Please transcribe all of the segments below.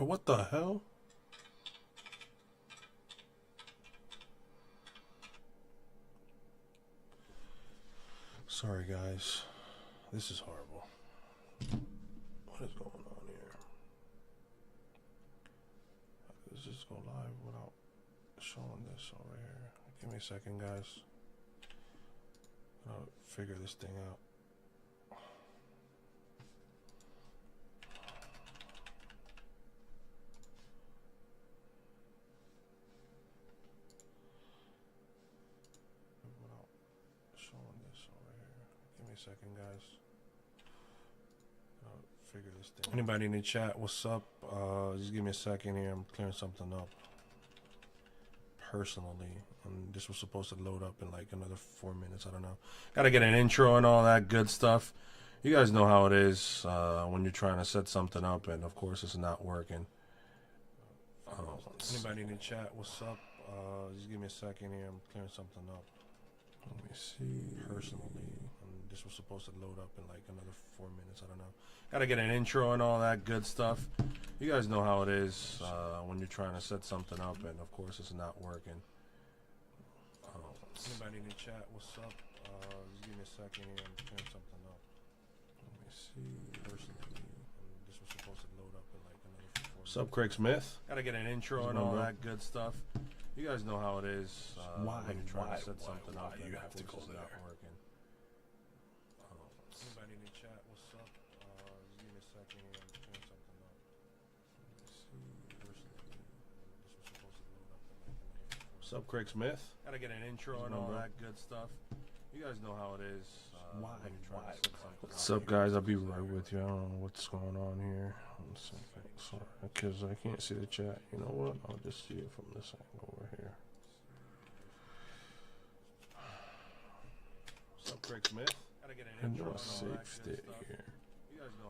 What the hell? Sorry, guys. This is horrible. What is going on here? Let's just go live without showing this over here. Give me a second, guys. I'll figure this thing out. Second, guys. Figure this thing. Anybody in the chat? What's up? Just give me a second here. I'm clearing something up personally, and this was supposed to load up in like another 4 minutes. I don't know. Got to get an intro and all that good stuff. You guys know how it is when you're trying to set something up, and of course it's not working. Anybody in the chat? What's up? Just give me a second here. I'm clearing something up. Let me see. Personally, and this was supposed to load up in like another 4 minutes. I don't know. Got to get an intro and all that good stuff. You guys know how it is when you're trying to set something up, and of course it's not working. Anybody in the chat? What's up? Just give me a second here. I'm clearing something up. Let me see. Personally, and this was supposed to load up in like another 4 minutes. What's up, Craig Smith? Got to get an intro and all that good stuff. You guys know how it is. Why when you're trying to set something up, you have to go there. Working. Anybody in the chat? What's up? Just give me a second here. I'm clearing something up. Let me see. Personally, this was supposed to load up in like another 4 minutes. What's up, Craig Smith? Got to get an intro and all that good stuff. You guys know how it is. Why? What's up, guys? I'll be right with you. I don't know what's going on here. Sorry, because I can't see the chat. You know what? I'll just see it from this angle over here. What's up, Craig Smith? And no safe state here.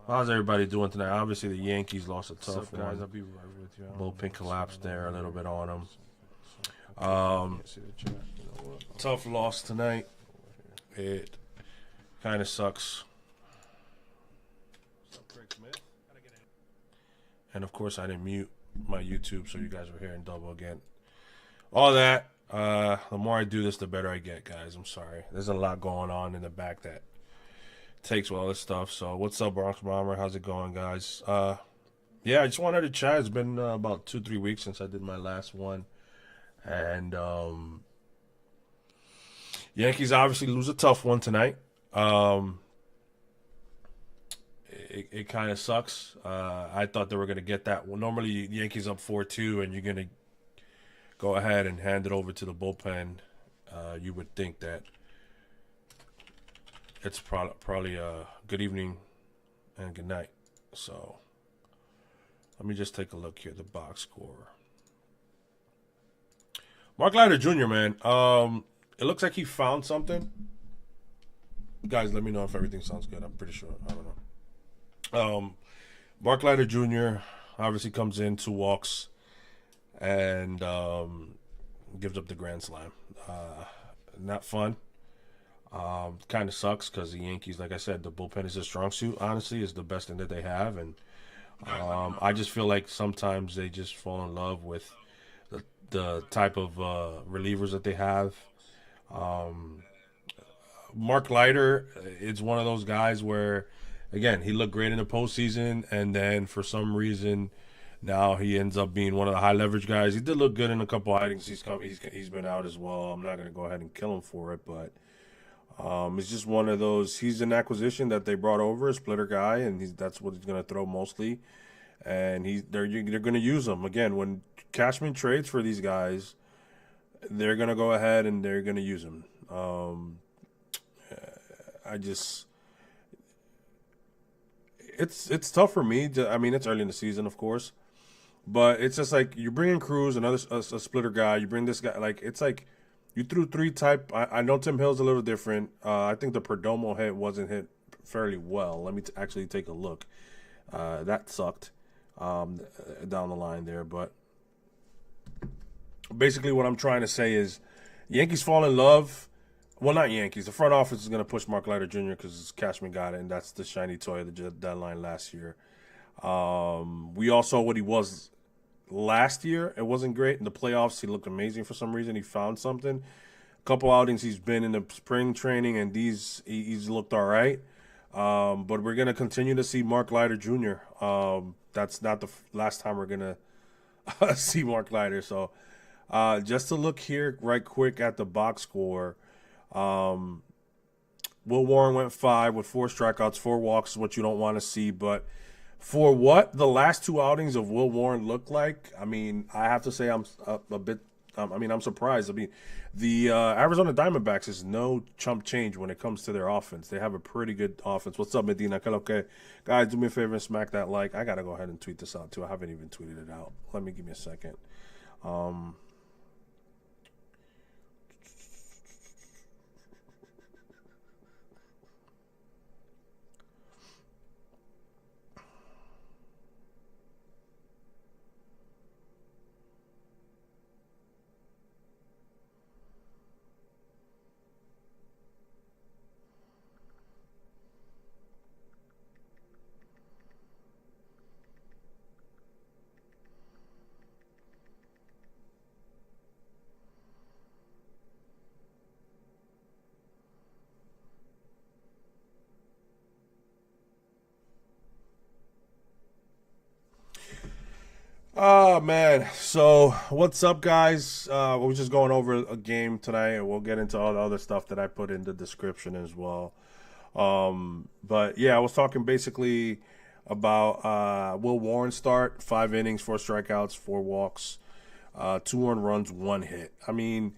How's everybody doing tonight? Obviously, the Yankees lost a tough one. Guys, I'll be right with you. Bullpen collapsed there a little bit on them. Tough loss tonight. It kind of sucks. And of course, I didn't mute my YouTube, so you guys were hearing double again. All that. The more I do this, the better I get, guys. I'm sorry. There's a lot going on in the back that takes all this stuff. So, what's up, Bronx Bomber? How's it going, guys? Yeah, I just wanted to chat. It's been about 2-3 weeks since I did my last one, and Yankees obviously lose a tough one tonight. It kind of sucks. I thought they were going to get that. Well, normally, Yankees up 4-2, and you're going to go ahead and hand it over to the bullpen. You would think that it's probably a good evening and good night. So, let me just take a look here at the box score. Mark Leiter Jr., man. It looks like he found something. Guys, let me know if everything sounds good. I'm pretty sure. I don't know. Mark Leiter Jr. obviously comes in 2 walks and gives up the grand slam. Not fun. Kind of sucks because the Yankees, like I said, the bullpen is a strong suit. Honestly, is the best thing that they have, and I just feel like sometimes they just fall in love with the type of relievers that they have. Mark Leiter is one of those guys where, again, he looked great in the postseason, and then for some reason, now he ends up being one of the high leverage guys. He did look good in a couple outings. He's been out as well. I'm not going to go ahead and kill him for it, but it's just one of those. He's an acquisition that they brought over, a splitter guy, and that's what he's going to throw mostly. And they're going to use him again when Cashman trades for these guys. They're going to go ahead and they're going to use him. It's tough for me. I mean, it's early in the season, of course, but it's just like you bring in Cruz, another a splitter guy. You bring this guy, like it's like you threw 3 type. I know Tim Hill's a little different. I think the Perdomo hit wasn't hit fairly well. Let me actually take a look. That sucked down the line there, but basically what I'm trying to say is Yankees fall in love. Well, not Yankees. The front office is going to push Mark Leiter Jr. because Cashman got it, and that's the shiny toy of the deadline last year. We all saw what he was last year. It wasn't great in the playoffs. He looked amazing for some reason. He found something. A couple outings he's been in the spring training, and he's looked all right. But we're gonna continue to see Mark Leiter Jr. That's not the last time we're gonna see Mark Leiter. So just to look here right quick at the box score, Will Warren went 5 with 4 strikeouts, 4 walks is what you don't want to see. But for what the last 2 outings of Will Warren looked like, I mean, I have to say I'm a bit. I'm surprised. I mean, the Arizona Diamondbacks is no chump change when it comes to their offense. They have a pretty good offense. What's up, Medina? Okay, guys, do me a favor and smack that like. I gotta go ahead and tweet this out too. I haven't even tweeted it out. Give me a second. Oh man, so what's up, guys? We're just going over a game tonight, and we'll get into all the other stuff that I put in the description as well. But yeah, I was talking basically about Will Warren start 5 innings, 4 strikeouts, 4 walks, 2 earned runs, 1 hit. I mean,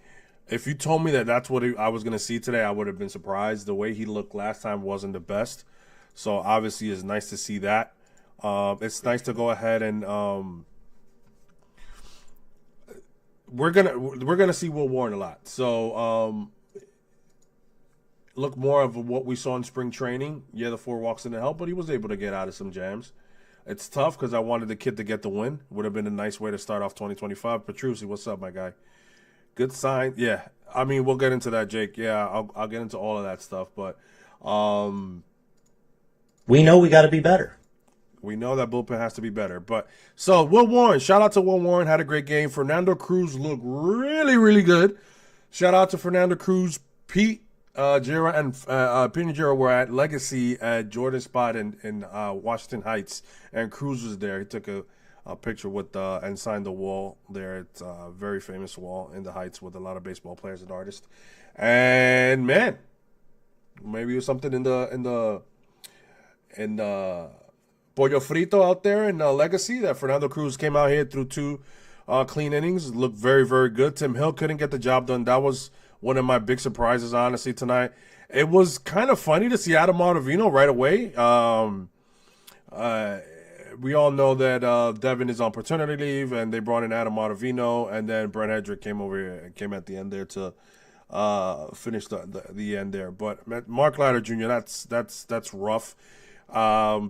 if you told me that that's what I was going to see today, I would have been surprised. The way he looked last time wasn't the best, so obviously it's nice to see that. It's nice to go ahead and we're gonna see Will Warren a lot. So look more of what we saw in spring training. Yeah, the 4 walks didn't help, but he was able to get out of some jams. It's tough because I wanted the kid to get the win. Would have been a nice way to start off 2025. Petrucci, what's up, my guy? Good sign. Yeah, I mean, we'll get into that, Jake. Yeah, I'll get into all of that stuff, but we know we got to be better. We know that bullpen has to be better. But so Will Warren, shout out to Will Warren, had a great game. Fernando Cruz looked really, really good. Shout out to Fernando Cruz. Pete Jira and Pete and Jira were at Legacy at Jordan's spot in Washington Heights, and Cruz was there. He took a picture with and signed the wall there. It's a very famous wall in the Heights with a lot of baseball players and artists. And man, maybe it was something in the Pollo Frito out there in Legacy that Fernando Cruz came out here through 2 clean innings. Looked very, very good. Tim Hill couldn't get the job done. That was one of my big surprises, honestly, tonight. It was kind of funny to see Adam Ottavino right away. We all know that Devin is on paternity leave, and they brought in Adam Ottavino, and then Brent Hedrick came over here and came at the end there to finish the end there. But Mark Leiter Jr., that's rough.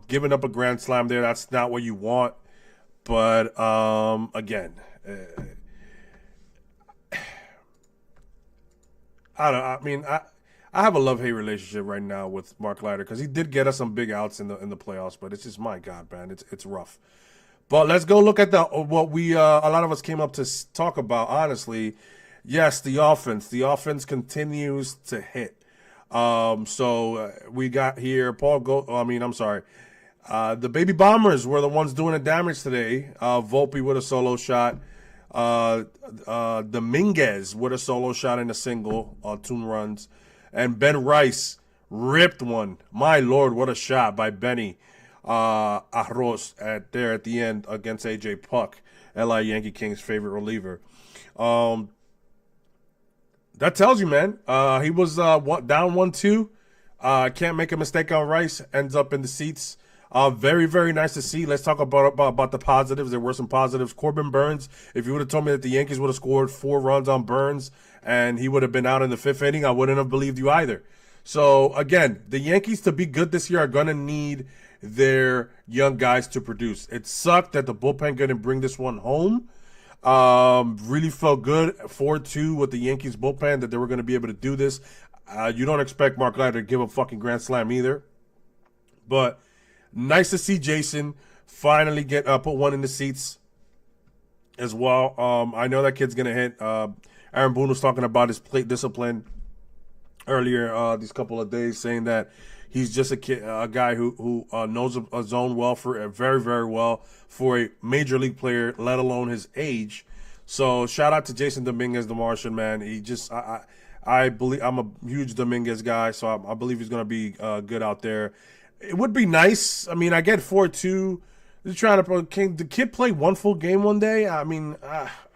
Giving up a grand slam there, that's not what you want. But again, I have a love-hate relationship right now with Mark Leiter because he did get us some big outs in the playoffs, but it's just, my God, man, it's rough. But let's go look at what we a lot of us came up to talk about. Honestly, yes, the offense. The offense continues to hit. So we got here the Baby Bombers were the ones doing the damage today. Volpe with a solo shot. Dominguez with a solo shot and a single, 2 runs. And Ben Rice ripped one. My Lord, what a shot by Benny Arroz at the end against AJ Puck, LA Yankee Kings' favorite reliever. That tells you, man. He was down 1-2. Can't make a mistake on Rice. Ends up in the seats. Very, very nice to see. Let's talk about the positives. There were some positives. Corbin Burns, if you would have told me that the Yankees would have scored 4 runs on Burns and he would have been out in the 5th inning, I wouldn't have believed you either. So, again, the Yankees, to be good this year, are going to need their young guys to produce. It sucked that the bullpen couldn't bring this one home. Really felt good 4-2 with the Yankees bullpen that they were going to be able to do this. You don't expect Mark Leiter to give a fucking grand slam either. But nice to see Jason finally get put one in the seats as well. I know that kid's gonna hit. Aaron Boone was talking about his plate discipline earlier these couple of days, saying that he's just a guy who knows a zone well for very very well for a major league player, let alone his age. So shout out to Jason Dominguez, the Martian, man. He just I believe I'm a huge Dominguez guy, so I believe he's gonna be good out there. It would be nice. I mean, I get 4-2. They're trying to. Can the kid play one full game one day? I mean,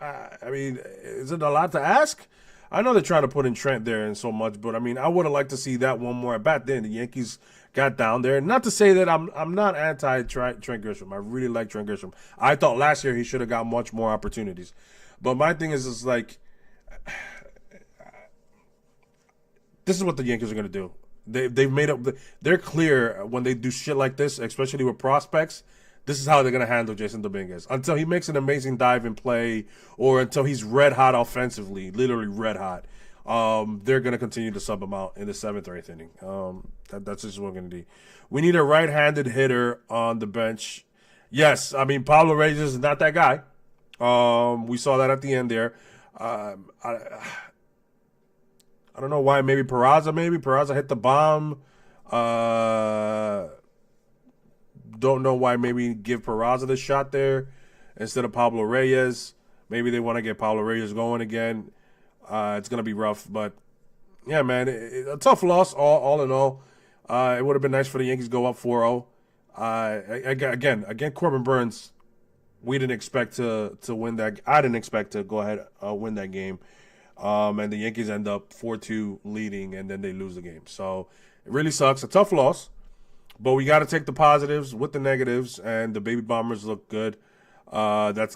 is it a lot to ask? I know they're trying to put in Trent there and so much, but I mean, I would have liked to see that one more at bat. Then the Yankees got down there. Not to say that I'm not anti Trent Grisham. I really like Trent Grisham. I thought last year he should have got much more opportunities, but my thing is like, this is what the Yankees are gonna do. They've made up. They're clear when they do shit like this, especially with prospects. This is how they're going to handle Jason Dominguez until he makes an amazing dive and play, or until he's red hot offensively, literally red hot. They're going to continue to sub him out in the 7th or 8th inning. That's just what we're going to do. We need a right-handed hitter on the bench. Yes, I mean Pablo Reyes is not that guy. We saw that at the end there. I don't know why. Maybe Peraza hit the bomb. Don't know why. Maybe give Peraza the shot there instead of Pablo Reyes. Maybe they want to get Pablo Reyes going again. It's going to be rough. But, yeah, man, a tough loss all in all. It would have been nice for the Yankees to go up 4-0. Again, Corbin Burns, we didn't expect to win that. I didn't expect to go ahead win that game. And the Yankees end up 4-2 leading, and then they lose the game. So it really sucks. A tough loss. But we got to take the positives with the negatives, and the Baby Bombers look good. The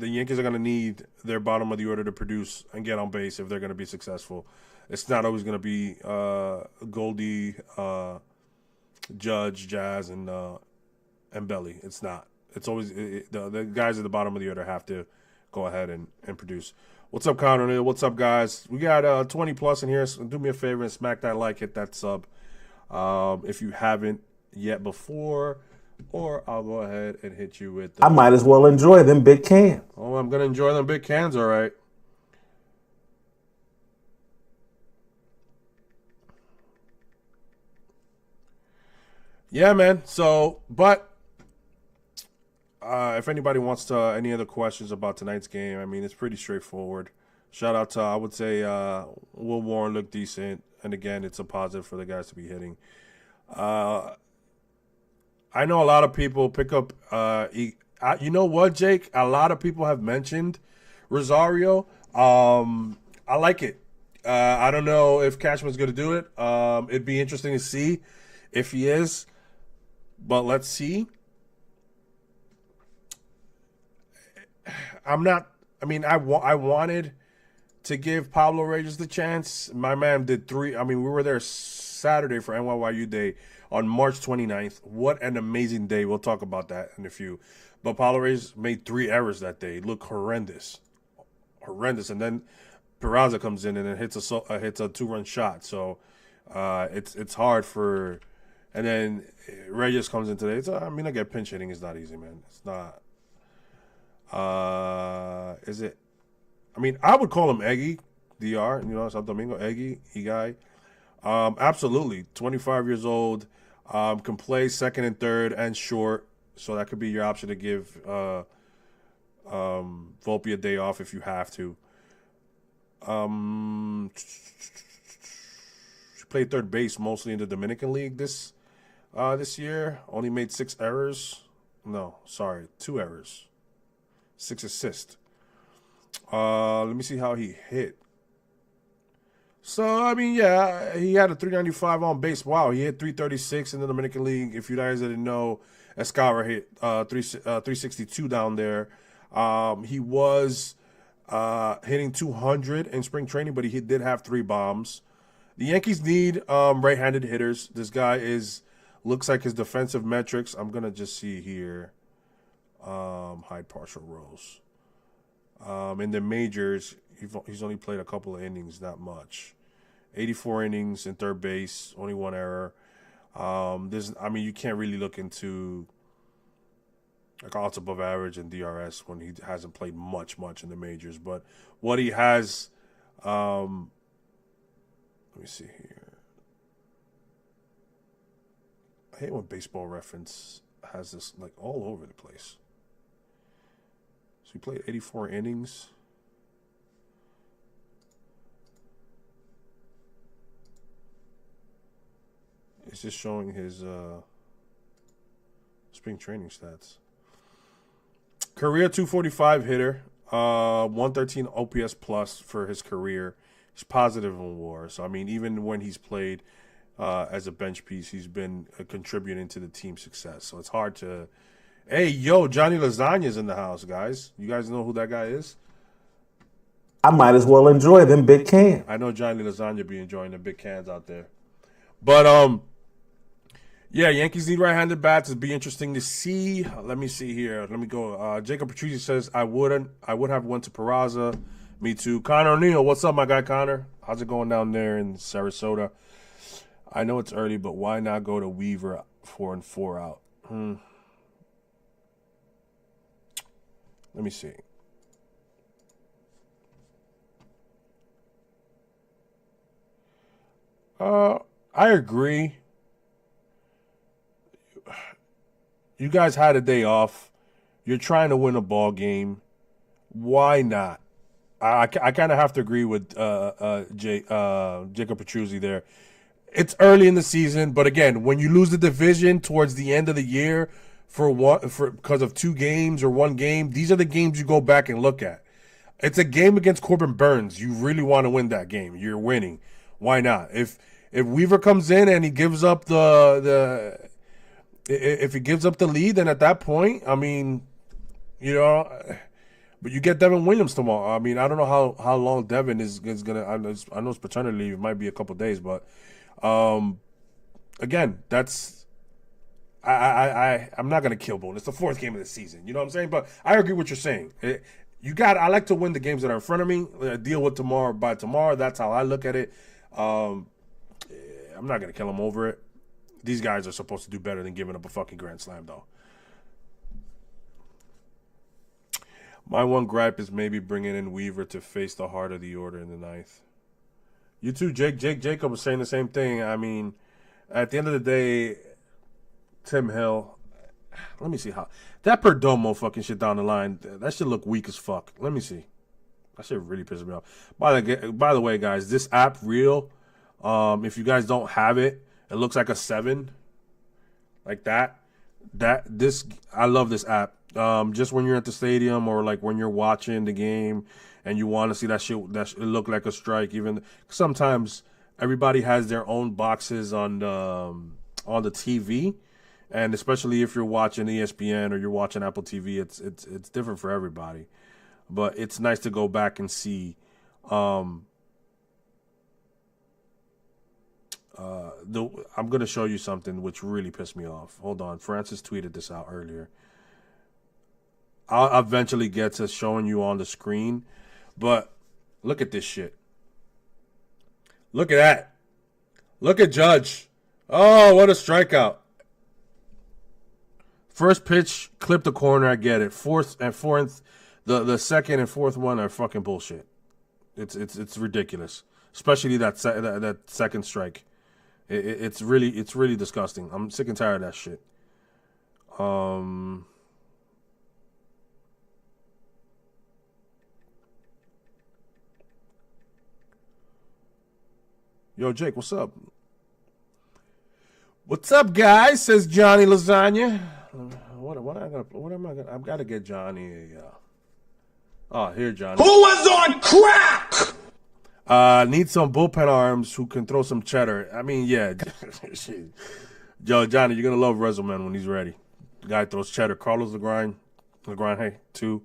Yankees are going to need their bottom of the order to produce and get on base if they're going to be successful. It's not always going to be Goldie, Judge, Jazz, and Belly. It's not. It's always the guys at the bottom of the order have to go ahead and produce. What's up, Connor? What's up, guys? We got 20 plus in here. So do me a favor and smack that like, hit that sub. If you haven't yet before, or I'll go ahead and hit you with I might as well enjoy them big cans. Oh, I'm gonna enjoy them big cans, all right. Yeah, man. So, but if anybody wants to any other questions about tonight's game, I mean, it's pretty straightforward. Shout out to, I would say, Will Warren looked decent, and again, it's a positive for the guys to be hitting. I know a lot of people pick up. You know what, Jake? A lot of people have mentioned Rosario. I like it. I don't know if Cashman's going to do it. It'd be interesting to see if he is, but let's see. I'm not. I mean, I wanted to give Pablo Reyes the chance. My man did 3. I mean, we were there Saturday for NYYU Day on March 29th. What an amazing day. We'll talk about that in a few. But Pablo Reyes made 3 errors that day. Look horrendous. And then Peraza comes in and then hits a 2-run shot. So it's hard for. And then Reyes comes in today. I get pinch hitting is not easy, man. It's not. Is it? I mean, I would call him Eggy, DR. Santo Domingo, Eggy, guy. Absolutely. 25 years old. Can play second and third and short. So that could be your option to give Volpe a day off if you have to. She played third base mostly in the Dominican League this year. Only made 6 errors. No, sorry, 2 errors. 6 assists. Let me see how he hit. So, I mean, yeah, he had a 395 on base. Wow, he hit 336 in the Dominican League. If you guys didn't know, Escobar hit 362 down there. He was hitting 200 in spring training, but he did have 3 bombs. The Yankees need right-handed hitters. This guy looks like his defensive metrics. I'm going to just see here. Hide partial rows. In the majors, he's only played a couple of innings, not much. 84 innings in third base, only 1 error. You can't really look into like odds above average and DRS when he hasn't played much in the majors. But what he has, let me see here. I hate when Baseball Reference has this like all over the place. So he played 84 innings. It's just showing his spring training stats. Career 245 hitter, 113 OPS plus for his career. He's positive in WAR. So I mean, even when he's played as a bench piece, he's been contributing to the team's success. So it's hard to. Hey, yo, Johnny Lasagna's in the house, guys. You guys know who that guy is? I might as well enjoy them big cans. I know Johnny Lasagna be enjoying the big cans out there. But yeah, Yankees need right-handed bats. It'd be interesting to see. Let me see here. Let me go. Jacob Petrucci says I would have went to Peraza. Me too. Connor O'Neill, what's up, my guy Connor? How's it going down there in Sarasota? I know it's early, but why not go to Weaver 4 and 4 out? Let me see. I agree. You guys had a day off. You're trying to win a ball game. Why not? I kind of have to agree with Jacob Petrucci there. It's early in the season, but again, when you lose the division towards the end of the year because of 2 games or 1 game, these are the games you go back and look at. It's a game against Corbin Burns. You really want to win that game. You're winning. Why not? If Weaver comes in and he gives up if he gives up the lead, then at that point, I mean, you know, but you get Devin Williams tomorrow. I mean, I don't know how long Devin is gonna. I know his paternity leave might be a couple days, but again, that's I'm not gonna kill Boone. It's the 4th game of the season. You know what I'm saying? But I agree with what you're saying. I like to win the games that are in front of me. Deal with tomorrow by tomorrow. That's how I look at it. I'm not gonna kill him over it. These guys are supposed to do better than giving up a fucking grand slam, though. My one gripe is maybe bringing in Weaver to face the heart of the order in the 9th. You too, Jake. Jacob was saying the same thing. I mean, at the end of the day, Tim Hill. Let me see how that Perdomo fucking shit down the line. That shit look weak as fuck. Let me see. That shit really pisses me off. By the way, guys, this app Real. If you guys don't have it, it looks like a 7, like that. I love this app. Just when you're at the stadium or like when you're watching the game and you want to see that shit it look like a strike. Even sometimes everybody has their own boxes on the TV, and especially if you're watching ESPN or you're watching Apple TV, it's different for everybody. But it's nice to go back and see. I'm going to show you something which really pissed me off. Hold on. Francis tweeted this out earlier. I'll eventually get to showing you on the screen, but look at this shit. Look at that. Look at Judge. Oh, what a strikeout. First pitch, clip the corner, I get it. Fourth, the second and fourth one are fucking bullshit. It's ridiculous. Especially that second strike. It's really disgusting. I'm sick and tired of that shit. Yo, Jake, what's up? What's up, guys? Says Johnny Lasagna. I've got to get Johnny here, Johnny. Who was on crack? Need some bullpen arms who can throw some cheddar. I mean, yeah. Yo, Johnny, you're going to love Rezelman when he's ready. The guy throws cheddar. Carlos Legrand, hey, 2.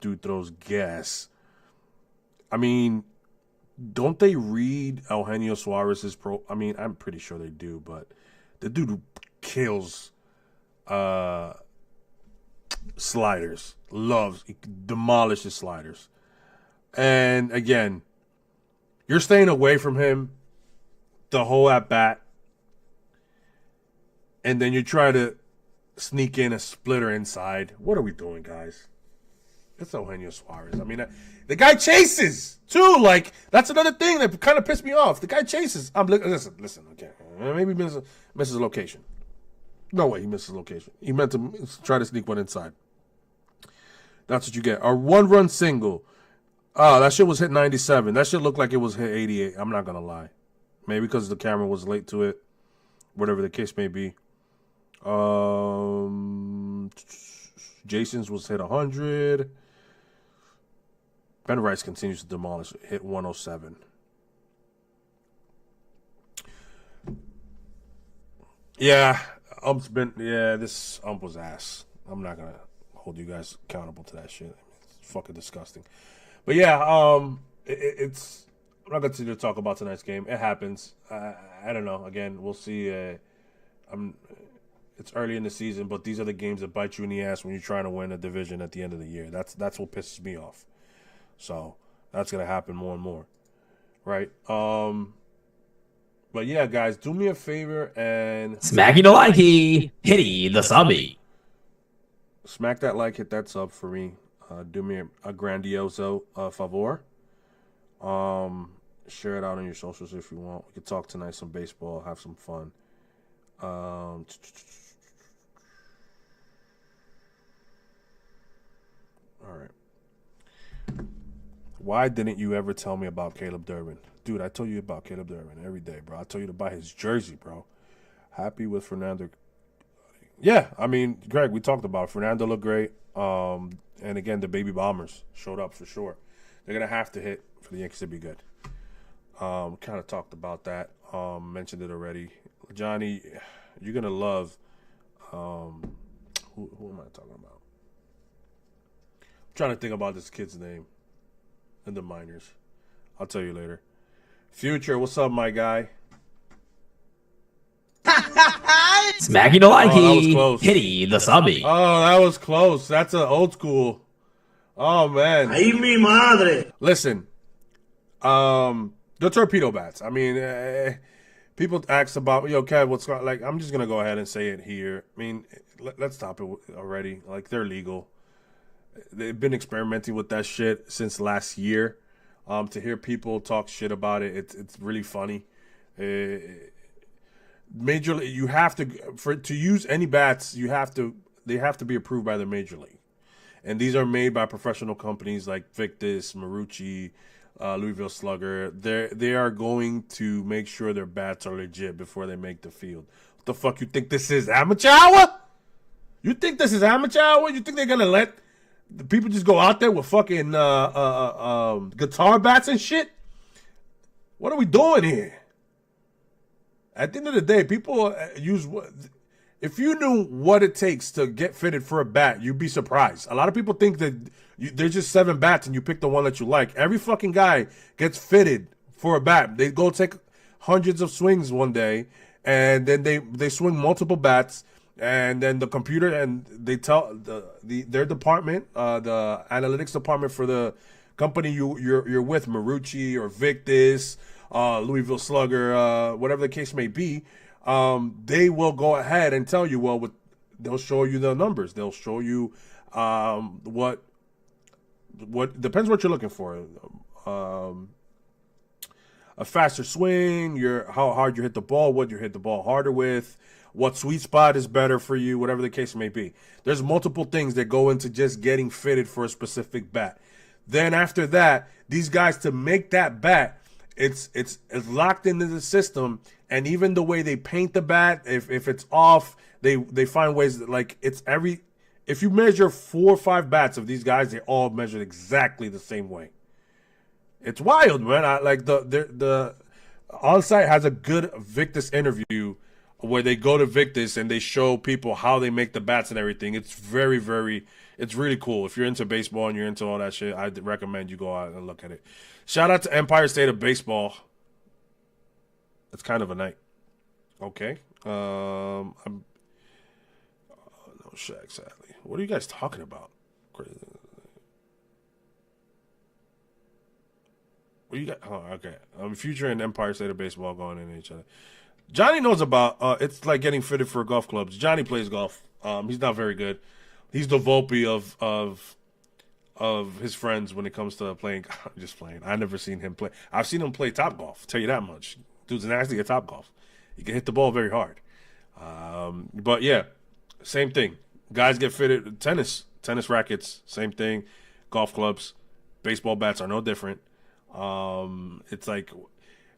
Dude throws gas. I mean, don't they read Eugenio Suarez's pro? I mean, I'm pretty sure they do, but the dude kills sliders. He demolishes sliders. And again, you're staying away from him the whole at bat, and then you try to sneak in a splitter inside. What are we doing, guys? It's Eugenio Suarez. I mean, the guy chases too. Like, that's another thing that kind of pissed me off. The guy chases. Listen. Okay, maybe he misses location. No way he misses location. He meant to try to sneak one inside. That's what you get. A 1-run single. Oh, that shit was hit 97. That shit looked like it was hit 88. I'm not gonna lie. Maybe because the camera was late to it. Whatever the case may be. Jason's was hit 100. Ben Rice continues to demolish. Hit 107. Yeah, this ump was ass. I'm not gonna hold you guys accountable to that shit. It's fucking disgusting. But yeah, it's. I'm not going to talk about tonight's game. It happens. I don't know. Again, we'll see. It's early in the season, but these are the games that bite you in the ass when you're trying to win a division at the end of the year. That's what pisses me off. So that's gonna happen more and more, right? But yeah, guys, do me a favor and Smacky the likey, hitty the subby. Smack that like, hit that sub for me. Do me a grandioso favor. Share it out on your socials if you want. We could talk tonight some baseball, have some fun. All right. Why didn't you ever tell me about Caleb Durbin? Dude, I told you about Caleb Durbin every day, bro. I told you to buy his jersey, bro. Happy with Fernando. Yeah, I mean, Greg, we talked about it. Fernando looked great. And again, the baby bombers showed up for sure. They're going to have to hit for the Yankees to be good. Kind of talked about that. Mentioned it already. Johnny, you're going to love who am I talking about? I'm trying to think about this kid's name in the minors. I'll tell you later. Future, what's up, my guy? Smacky the likey, hitty the subby. Oh, that was close. That's an old school. Oh, man. Ay, mi madre. Listen, the Torpedo Bats. I mean, people ask about, Kev, what's going on? Like, I'm just going to go ahead and say it here. I mean, let's stop it already. Like, they're legal. They've been experimenting with that shit since last year. To hear people talk shit about it, it's really funny. Major League, you have to use any bats, they have to be approved by the Major League. And these are made by professional companies like Victus, Marucci, Louisville Slugger. They are going to make sure their bats are legit before they make the field. What the fuck you think this is, amateur hour? You think this is amateur hour? You think they're gonna let the people just go out there with fucking guitar bats and shit? What are we doing here? At the end of the day, people use what. If you knew what it takes to get fitted for a bat, you'd be surprised. A lot of people think that there's just 7 bats and you pick the one that you like. Every fucking guy gets fitted for a bat. They go take hundreds of swings one day, and then they swing multiple bats, and then the computer and they tell their department, the analytics department for the company you're with, Marucci or Victus, Louisville Slugger, whatever the case may be. They will go ahead and tell you, they'll show you the numbers. They'll show you what depends what you're looking for. A faster swing, how hard you hit the ball, what you hit the ball harder with, what sweet spot is better for you, whatever the case may be. There's multiple things that go into just getting fitted for a specific bat. Then after that, these guys, to make that bat, it's locked into the system, and even the way they paint the bat, if it's off, they find ways that, like, if you measure 4 or 5 bats of these guys, they all measured exactly the same way. It's wild, man. The on-site has a good Victus interview where they go to Victus and they show people how they make the bats and everything. It's very, very, it's really cool. If you're into baseball and you're into all that shit, I'd recommend you go out and look at it. Shout out to Empire State of Baseball. It's kind of a night. Okay. No Shaq, sadly. What are you guys talking about? What do you got? Oh, okay. Future and Empire State of Baseball going into each other. Johnny knows about it's like getting fitted for golf clubs. Johnny plays golf. He's not very good. He's the Volpe of his friends when it comes to playing. Just playing. I've never seen him play. I've seen him play Top Golf. Tell you that much. Dude's nasty at Top Golf. He can hit the ball very hard. But yeah, same thing. Guys get fitted. Tennis rackets, same thing. Golf clubs, baseball bats are no different. It's like,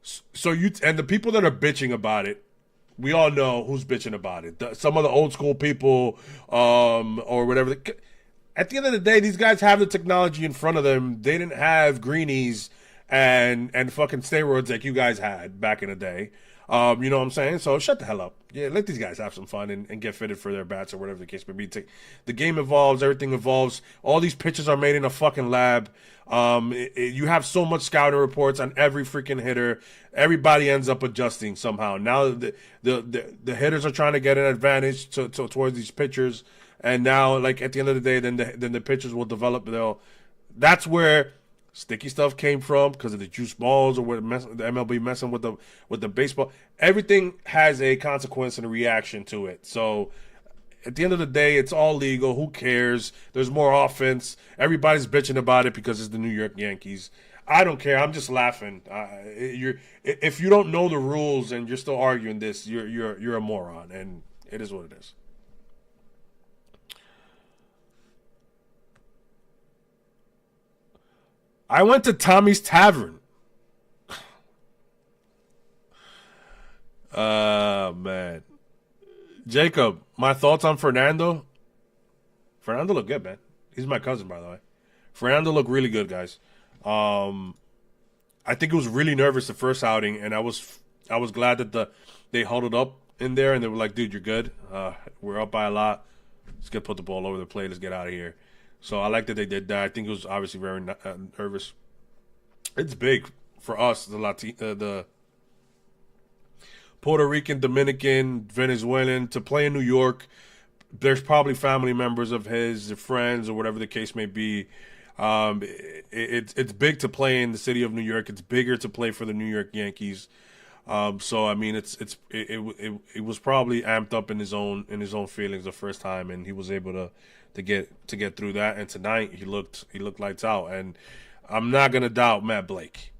so you and the people that are bitching about it, we all know who's bitching about it. Some of the old school people, or whatever. At the end of the day, these guys have the technology in front of them. They didn't have greenies and fucking steroids like you guys had back in the day. You know what I'm saying? So shut the hell up. Yeah, let these guys have some fun and get fitted for their bats or whatever the case may be. The game evolves. Everything evolves. All these pitches are made in a fucking lab. You have so much scouting reports on every freaking hitter. Everybody ends up adjusting somehow. Now the hitters are trying to get an advantage towards these pitchers. And now, like, at the end of the day, then the pitchers will develop. That's where sticky stuff came from, because of the juice balls or the MLB messing with the baseball. Everything has a consequence and a reaction to it. So at the end of the day, it's all legal. Who cares? There's more offense. Everybody's bitching about it because it's the New York Yankees. I don't care. I'm just laughing. If you don't know the rules and you're still arguing this, you're a moron, and it is what it is. I went to Tommy's Tavern. Man. Jacob, my thoughts on Fernando? Fernando looked good, man. He's my cousin, by the way. Fernando looked really good, guys. I think he was really nervous the first outing, and I was glad that they huddled up in there, and they were like, dude, you're good. We're up by a lot. Let's put the ball over the plate. Let's get out of here. So I like that they did that. I think it was obviously very nervous. It's big for us, the Puerto Rican, Dominican, Venezuelan, to play in New York. There's probably family members of his, friends, or whatever the case may be. It's big to play in the city of New York. It's bigger to play for the New York Yankees. So I mean, it was probably amped up in his own feelings the first time, and he was able to get through that. And tonight he looked lights out. And I'm not gonna doubt Matt Blake.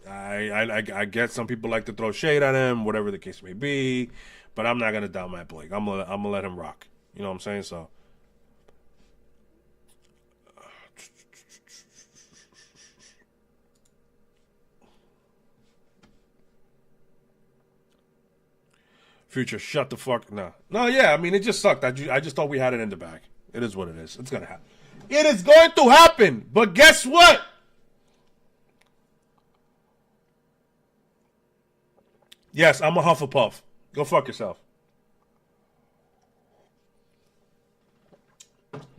I get some people like to throw shade at him, whatever the case may be, but I'm not gonna doubt Matt Blake. I'm gonna let him rock. You know what I'm saying? So. Future, shut the fuck. No, yeah. I mean, it just sucked. I just thought we had it in the bag. It is what it is. It's gonna happen. It is going to happen. But guess what? Yes, I'm a Hufflepuff. Go fuck yourself.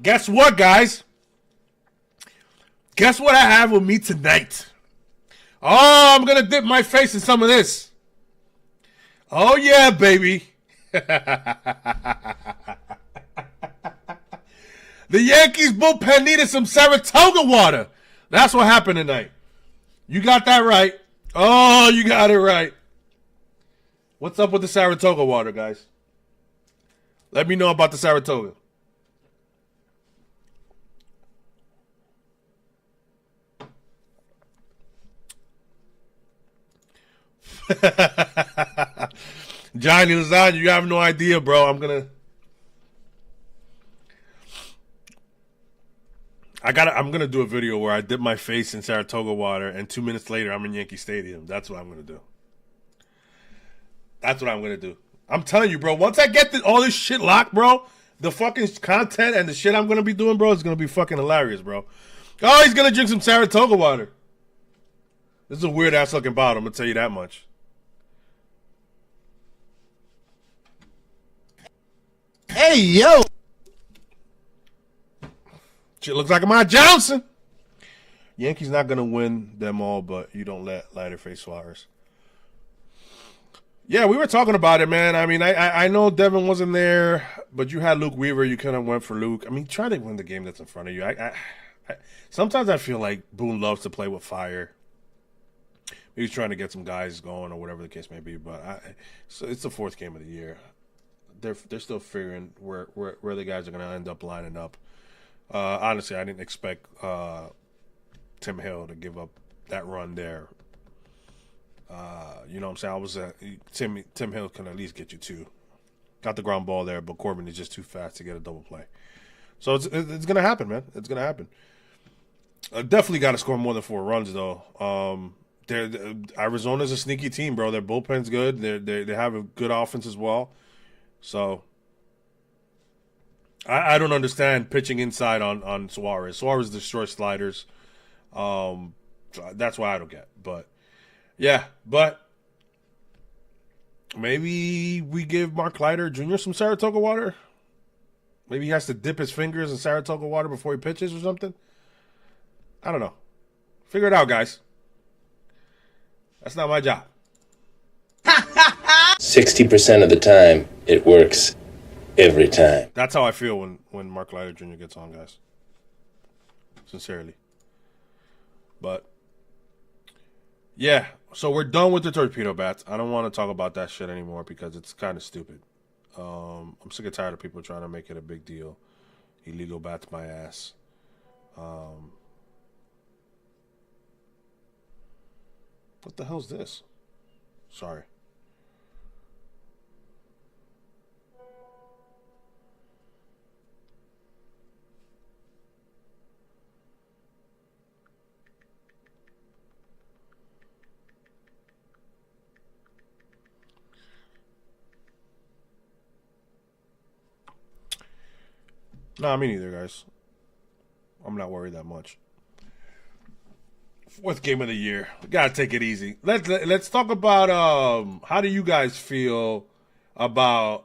Guess what, guys? Guess what I have with me tonight? Oh, I'm gonna dip my face in some of this. Oh, yeah, baby. The Yankees bullpen needed some Saratoga water. That's what happened tonight. You got that right. Oh, you got it right. What's up with the Saratoga water, guys? Let me know about the Saratoga. Johnny Lasagna, you have no idea, bro. I'm gonna do a video where I dip my face in Saratoga water, and 2 minutes later I'm in Yankee Stadium. That's what I'm gonna do. I'm telling you, bro. Once I get all this shit locked, bro, the fucking content and the shit I'm gonna be doing, bro, is gonna be fucking hilarious, bro. Oh, he's gonna drink some Saratoga water. This is a weird ass looking bottle. I'm gonna tell you that much. Hey, yo. Shit looks like a Mike Johnson. Yankees not going to win them all, but you don't let lighter-face Suarez. Yeah, we were talking about it, man. I mean, I know Devin wasn't there, but you had Luke Weaver. You kind of went for Luke. I mean, try to win the game that's in front of you. Sometimes I feel like Boone loves to play with fire. He's trying to get some guys going or whatever the case may be, but so it's the fourth game of the year. they're still figuring where the guys are going to end up lining up. Honestly, I didn't expect Tim Hill to give up that run there. You know what I'm saying? Tim Hill can at least get you 2. Got the ground ball there, but Corbin is just too fast to get a double play. So it's going to happen, man. It's going to happen. Definitely got to score more than 4 runs, though. Arizona's a sneaky team, bro. Their bullpen's good. They have a good offense as well. So I don't understand pitching inside on Suarez. Suarez destroys sliders. So that's why I don't get. But yeah, maybe we give Mark Leiter Jr. some Saratoga water. Maybe he has to dip his fingers in Saratoga water before he pitches or something. I don't know. Figure it out, guys. That's not my job. 60% of the time, it works every time. That's how I feel when Mark Leiter Jr. gets on, guys. Sincerely. But, yeah. So we're done with the Torpedo Bats. I don't want to talk about that shit anymore because it's kind of stupid. I'm sick and tired of people trying to make it a big deal. Illegal bats my ass. What the hell's this? Sorry. Nah, me neither, guys. I'm not worried that much. 4th game of the year. We gotta take it easy. Let's talk about how do you guys feel about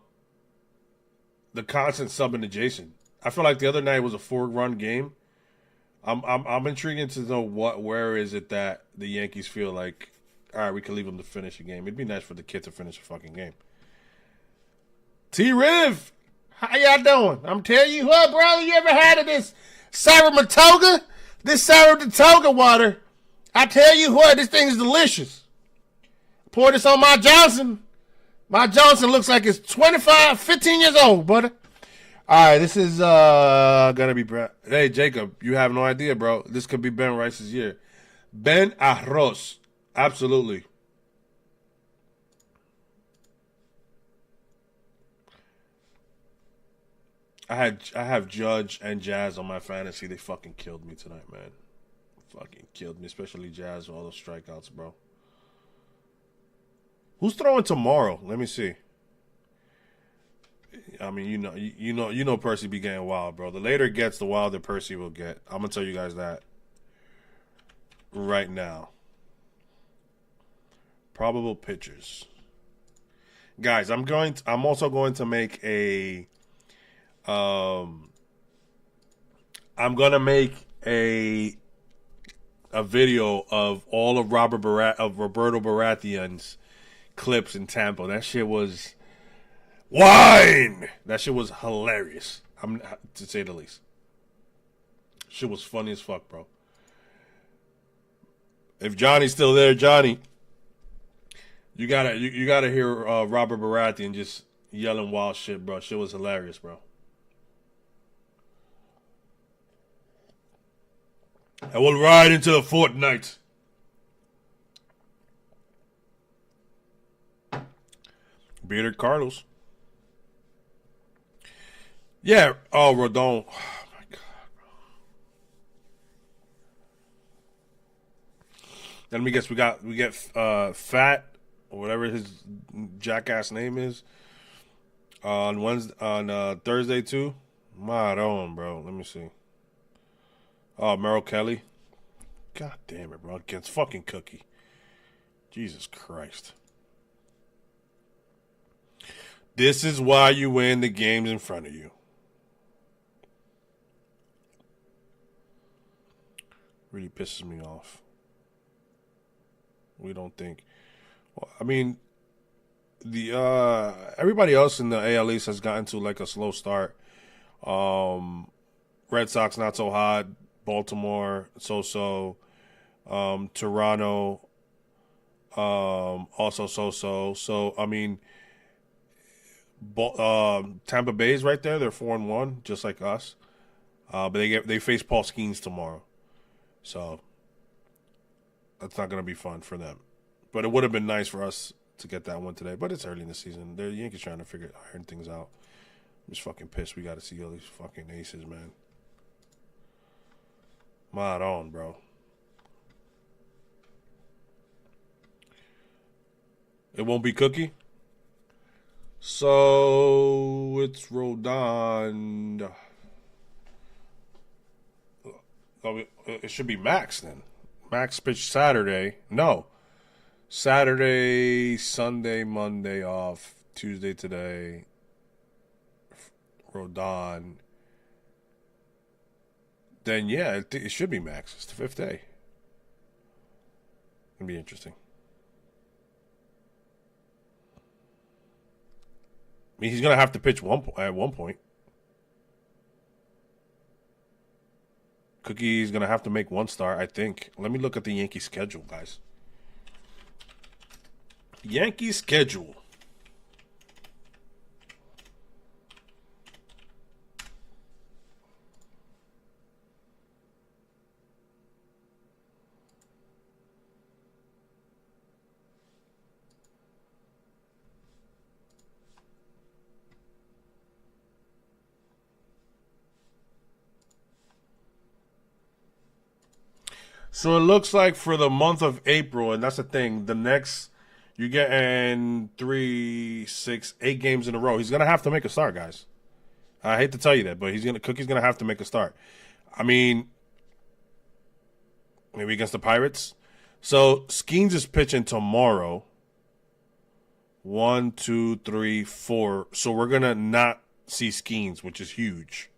the constant subbing to Jason? I feel like the other night was a 4-run game. I'm intrigued to know where is it that the Yankees feel like, all right, we can leave them to finish a game. It'd be nice for the kid to finish a fucking game. T-Riv, how y'all doing? I'm telling you what, brother, you ever had of this Saratoga? This Saratoga water. I tell you what, this thing is delicious. Pour this on my Johnson. My Johnson looks like it's 15 years old, buddy. All right, this is gonna be Brad. Hey, Jacob, you have no idea, bro. This could be Ben Rice's year. Ben Arroz, absolutely. I have Judge and Jazz on my fantasy. They fucking killed me tonight, man. Fucking killed me, especially Jazz with all those strikeouts, bro. Who's throwing tomorrow? Let me see. I mean, you know Percy be getting wild, bro. The later it gets, the wilder Percy will get. I'm gonna tell you guys that right now. Probable pitchers. Guys, I'm also going to make I'm gonna make a video of all of Roberto Baratheon's clips in Tampa. That shit was wine. That shit was hilarious. To say the least. Shit was funny as fuck, bro. If Johnny's still there, Johnny, you gotta hear Robert Baratheon just yelling wild shit, bro. Shit was hilarious, bro. And we'll ride into the fortnight. Bearded Carlos. Yeah. Oh, Rodon. Oh, my God, bro. Let me guess. We get Fat, or whatever his jackass name is, on Thursday too. Maron, bro. Let me see. Oh, Merrill Kelly. God damn it, bro. Against fucking Cookie. Jesus Christ. This is why you win the games in front of you. Really pisses me off. We don't think. Well, I mean, the everybody else in the AL East has gotten to like a slow start. Red Sox not so hot. Baltimore so-so. Toronto also so-so. So I mean, Tampa Bay's right there. They're 4-1, just like us. But they face Paul Skeens tomorrow, so that's not going to be fun for them. But it would have been nice for us to get that one today. But it's early in the season. The Yankees trying to iron things out. I'm just fucking pissed. We got to see all these fucking aces, man. Mod on, bro. It won't be Cookie. So it's Rodon. It should be Max then. Max pitched Saturday. No. Saturday, Sunday, Monday off. Tuesday today. Rodon. Then, yeah, it should be Max. It's the 5th day. It'll be interesting. I mean, he's going to have to pitch at one point. Cookie's going to have to make one start, I think. Let me look at the Yankee schedule, guys. Yankee schedule. So it looks like for the month of April, and that's the thing, the next, you're getting 3, 6, 8 games in a row. He's going to have to make a start, guys. I hate to tell you that, but Cookie's going to have to make a start. I mean, maybe against the Pirates. So Skeens is pitching tomorrow. 1, 2, 3, 4. So we're going to not see Skeens, which is huge.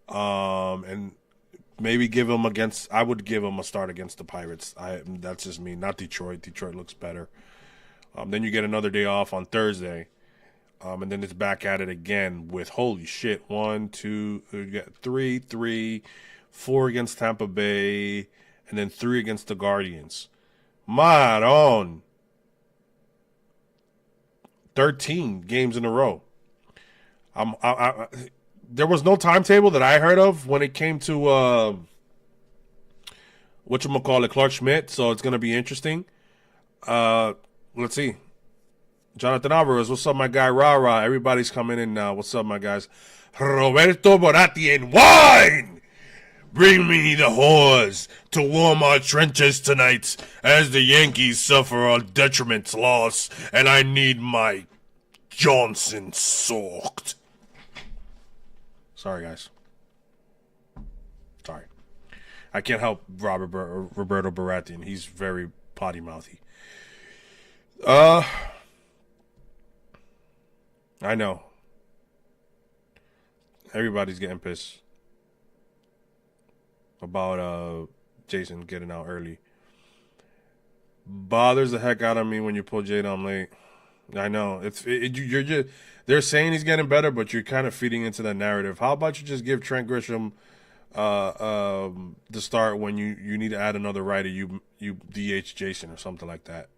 And maybe I would give him a start against the Pirates. That's just me, not Detroit. Detroit looks better. Then you get another day off on Thursday. And then it's back at it again with, holy shit, 1, 2, you get 3, 4 against Tampa Bay, and then 3 against the Guardians. Maron. 13 games in a row. There was no timetable that I heard of when it came to whatchamacallit, Clark Schmidt, so it's going to be interesting. Let's see. Jonathan Alvarez, what's up, my guy? Rah-rah. Everybody's coming in now. What's up, my guys? Roberto Boratti and wine! Bring me the whores to warm our trenches tonight as the Yankees suffer a detriment loss, and I need my Johnson soaked. Sorry, guys. Sorry. I can't help Roberto Baratti. He's very potty mouthy. I know. Everybody's getting pissed about Jason getting out early. Bothers the heck out of me when you pull Jada on late. I know. You're just, they're saying he's getting better, but you're kind of feeding into that narrative. How about you just give Trent Grisham the start when you need to add another righter, you DH Jason or something like that.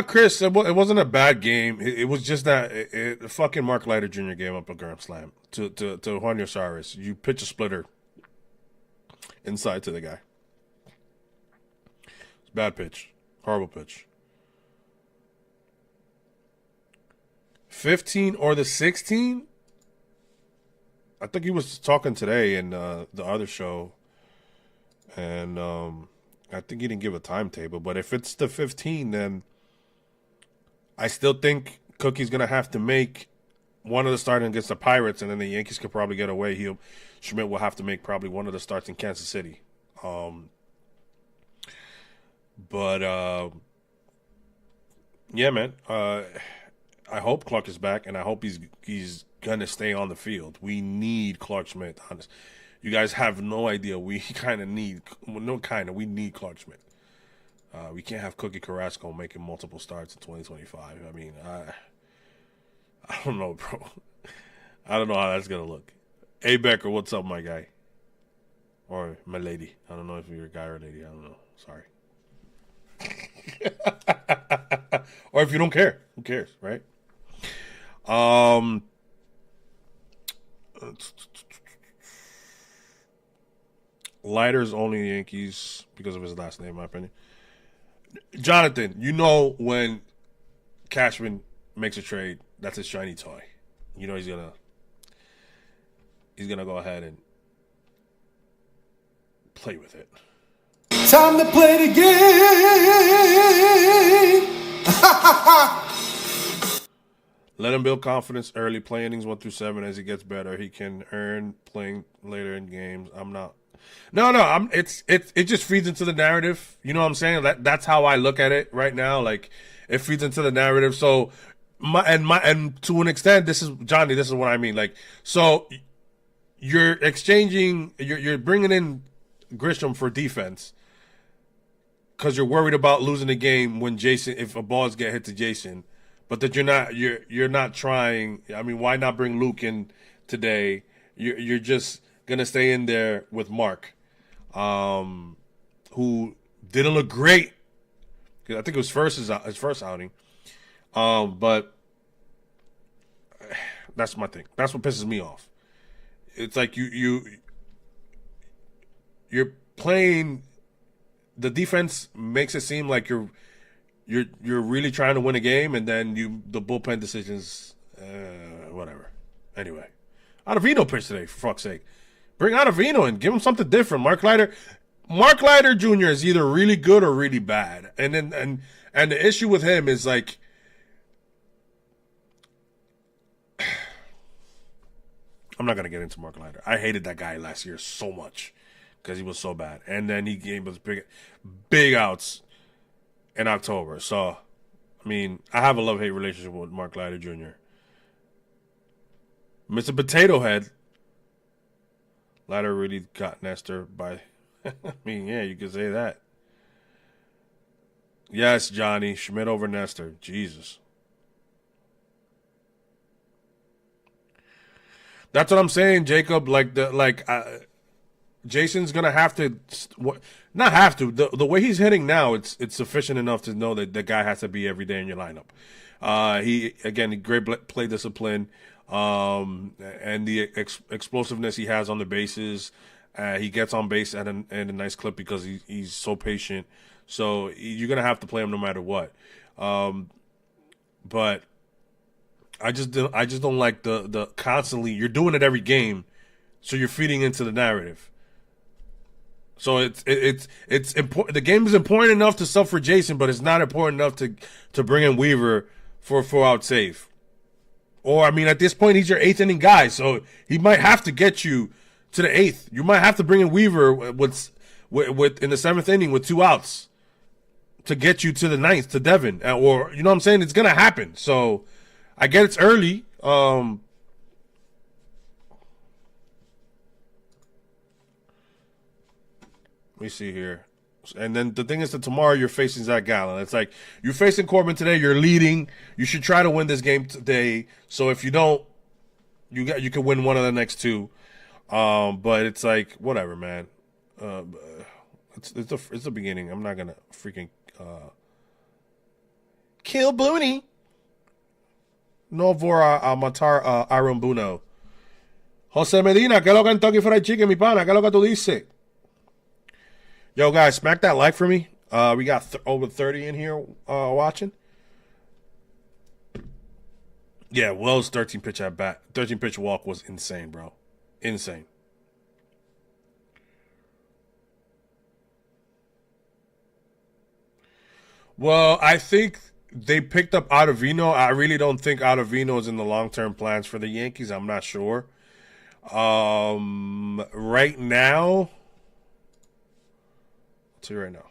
Chris, it wasn't a bad game. It was just that fucking Mark Leiter Jr. gave up a grand slam to Juan Yosaris. You pitch a splitter inside to the guy. It's a bad pitch. Horrible pitch. 15 or the 16? I think he was talking today in the other show. And I think he didn't give a timetable. But if it's the 15, then I still think Cookie's going to have to make one of the starts against the Pirates, and then the Yankees could probably get away. Schmidt will have to make probably one of the starts in Kansas City. Yeah, man. I hope Clark is back, and I hope he's going to stay on the field. We need Clark Schmidt, honest. You guys have no idea. We need Clark Schmidt. We can't have Cookie Carrasco making multiple starts in 2025. I mean, I don't know, bro. I don't know how that's going to look. Hey Becker, what's up, my guy? Or my lady. I don't know if you're a guy or a lady. I don't know. Sorry. Or if you don't care, who cares, right? Leiter's only Yankees because of his last name, in my opinion. Jonathan, you know when Cashman makes a trade, that's his shiny toy. You know he's gonna go ahead and play with it. Time to play the game. Let him build confidence early. Play innings 1 through 7 as he gets better. He can earn playing later in games. It just feeds into the narrative. You know what I'm saying? That's how I look at it right now. Like it feeds into the narrative. So and to an extent, this is Johnny. This is what I mean. Like so, you're bringing in Grisham for defense because you're worried about losing the game when if a balls get hit to Jason. But that you're not trying. I mean, why not bring Luke in today? You're just gonna stay in there with Mark, who didn't look great. I think it was his first outing. But that's my thing. That's what pisses me off. It's like you're playing. The defense makes it seem like you're really trying to win a game, and then the bullpen decisions, whatever. Anyway, Ottavino pitched today, for fuck's sake. Bring Ottavino and give him something different. Mark Leiter Jr. is either really good or really bad, and the issue with him is like, I'm not gonna get into Mark Leiter. I hated that guy last year so much because he was so bad, and then he gave us big outs in October. So, I mean, I have a love-hate relationship with Mark Leiter Jr. Mr. Potato Head. Leiter really got Nestor by... I mean, yeah, you could say that. Yes, Johnny. Schmidt over Nestor. Jesus. That's what I'm saying, Jacob. Jason's gonna have to, not have to. The way he's hitting now, it's sufficient enough to know that the guy has to be every day in your lineup. Great play discipline, and the explosiveness he has on the bases. He gets on base at a nice clip because he's so patient. So you're gonna have to play him no matter what. But I just don't like the constantly. You're doing it every game, so you're feeding into the narrative. So it's important. The game is important enough to suffer Jason, but it's not important enough to bring in Weaver for a 4-out save. Or I mean, at this point, he's your 8th inning guy, so he might have to get you to the 8th. You might have to bring in Weaver with in the 7th inning with 2 outs to get you to the 9th to Devin, or you know what I'm saying. It's gonna happen. So I get it's early. Let me see here. And then the thing is that tomorrow you're facing Zach Gallen. It's like you're facing Corbin today. You're leading. You should try to win this game today. So if you don't, you can win one of the next 2. But it's like whatever, man. It's the beginning. I'm not gonna freaking kill Booney. No vor a matar Aaron Buno. Jose Medina, ¿qué es lo que Kentucky Fried Chicken, mi pana? ¿Qué es lo que tú dices? Yo, guys, smack that like for me. We got over 30 in here watching. Yeah, Wells' 13 pitch walk was insane, bro. Insane. Well, I think they picked up Ottavino. I really don't think Ottavino is in the long-term plans for the Yankees. I'm not sure. Right now... I'll tell you right now.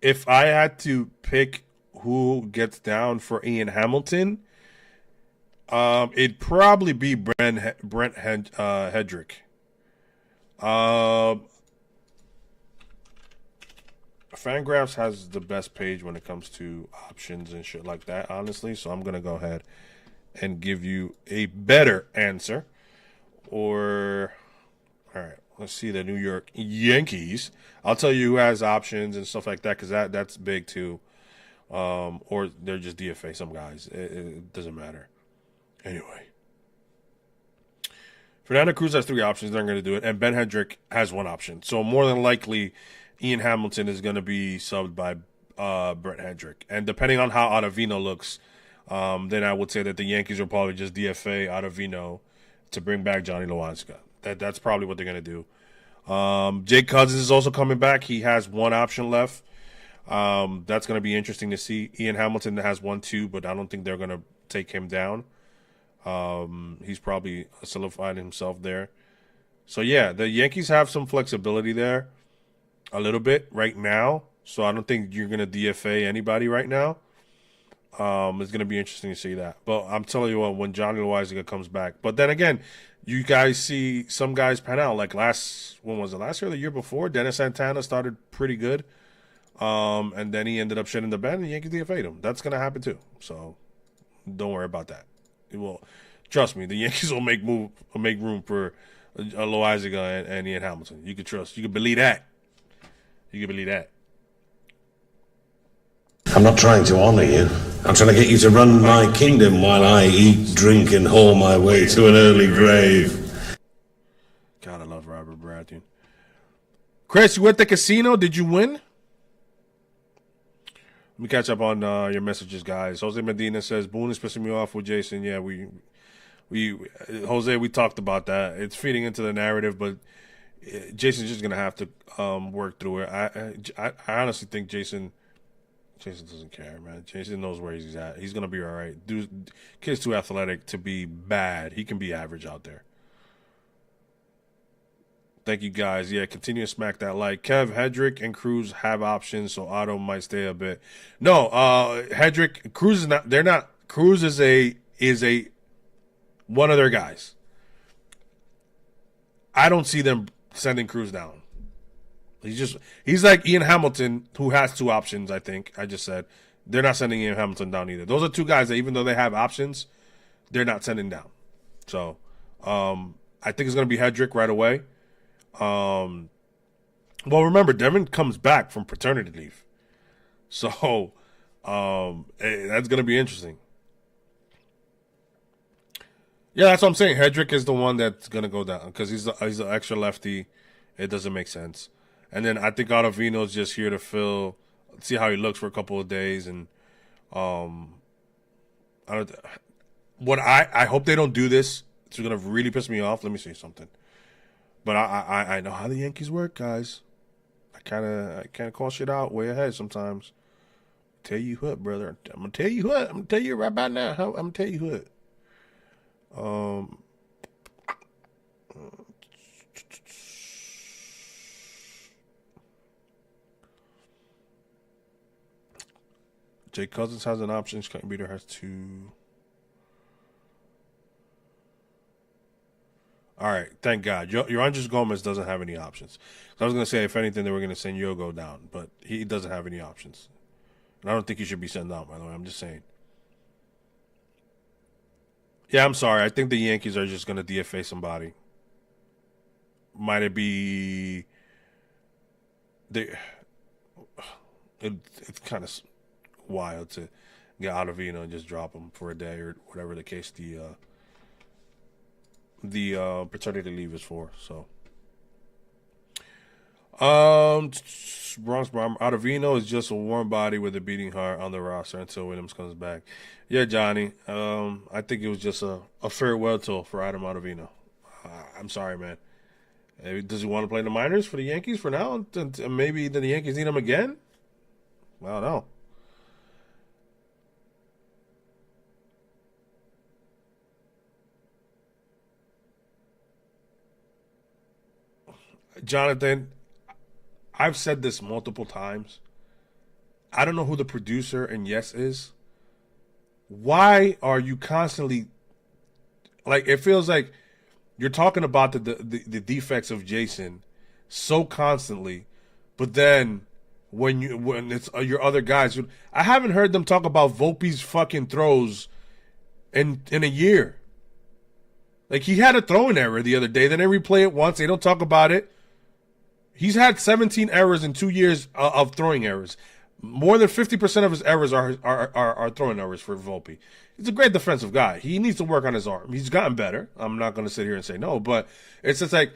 If I had to pick who gets down for Ian Hamilton, it'd probably be Brent Hedrick. Fangraphs has the best page when it comes to options and shit like that, honestly. So I'm gonna go ahead and give you a better answer. Or, all right, let's see the New York Yankees. I'll tell you who has options and stuff like that because that's big too. Or they're just DFA some guys. It doesn't matter. Anyway, Fernando Cruz has 3 options. They're going to do it, and Ben Hendrick has 1 option. So more than likely, Ian Hamilton is going to be subbed by Brett Hendrick. And depending on how Ottavino looks, then I would say that the Yankees will probably just DFA Ottavino to bring back Johnny Loáisiga. That's probably what they're going to do. Jake Cousins is also coming back. He has 1 option left. That's going to be interesting to see. Ian Hamilton has 1 too, but I don't think they're going to take him down. He's probably solidified himself there. So, yeah, the Yankees have some flexibility there a little bit right now. So I don't think you're going to DFA anybody right now. It's going to be interesting to see that. But I'm telling you what, when Johnny Loáisiga comes back. But then again, you guys see some guys pan out. Like when was it? Last year or the year before? Dennis Santana started pretty good. And then he ended up shitting the bed and the Yankees DFA'd him. That's going to happen too. So don't worry about that. It will. Trust me, the Yankees will make room for Loáisiga and Ian Hamilton. You can trust. You can believe that. You can believe that. I'm not trying to honor you. I'm trying to get you to run my kingdom while I eat, drink, and haul my way to an early grave. God, I love Robert Baratheon. Chris, you at the casino? Did you win? Let me catch up on your messages, guys. Jose Medina says, Boone is pissing me off with Jason. Yeah, Jose, we talked about that. It's feeding into the narrative, but Jason's just going to have to work through it. I honestly think Jason doesn't care, man. Jason knows where he's at. He's going to be all right. Kid's too athletic to be bad. He can be average out there. Thank you, guys. Yeah, continue to smack that like. Kev, Hedrick, and Cruz have options, so Otto might stay a bit. No, Hedrick, Cruz is not. They're not. Cruz is a one of their guys. I don't see them sending Cruz down. He's like Ian Hamilton, who has 2 options. I think I just said they're not sending Ian Hamilton down either. Those are 2 guys that even though they have options, they're not sending down. So I think it's going to be Hedrick right away. Well, remember, Devin comes back from paternity leave. So that's going to be interesting. Yeah, that's what I'm saying. Hedrick is the one that's going to go down because he's an extra lefty. It doesn't make sense. And then I think Ottavino's just here to see how he looks for a couple of days. And I hope they don't do this. It's going to really piss me off. Let me say something. But I know how the Yankees work, guys. I kind of call shit out way ahead sometimes. Tell you what, brother. I'm gonna tell you what. I'm gonna tell you right about now. I'm gonna tell you what. Jake Cousins has an option. Scott Beater has 2. All right, thank God. Yoandres Gomez doesn't have any options. So I was going to say, if anything, they were going to send Yogo down, but he doesn't have any options. And I don't think he should be sent down, by the way. I'm just saying. Yeah, I'm sorry. I think the Yankees are just going to DFA somebody. Might it be... It's kind of wild to get Ottavino and just drop him for a day or whatever the case the paternity leave is for. So Bronx Bomber, Ottavino is just a warm body with a beating heart on the roster until Williams comes back. Yeah, Johnny. I think it was just a farewell tour for Adam Ottavino. I'm sorry, man. Does he want to play in the minors for the Yankees for now? Maybe the Yankees need him again? I don't know. Jonathan, I've said this multiple times. I don't know who the producer in Yes is. Why are you constantly, like, it feels like you're talking about the defects of Jason so constantly, but then when it's your other guys. I haven't heard them talk about Volpe's fucking throws in a year. Like, he had a throwing error the other day. Then they replay it once. They don't talk about it. He's had 17 errors in 2 years of throwing errors. More than 50% of his errors are throwing errors for Volpe. He's a great defensive guy. He needs to work on his arm. He's gotten better. I'm not going to sit here and say no, but it's just like,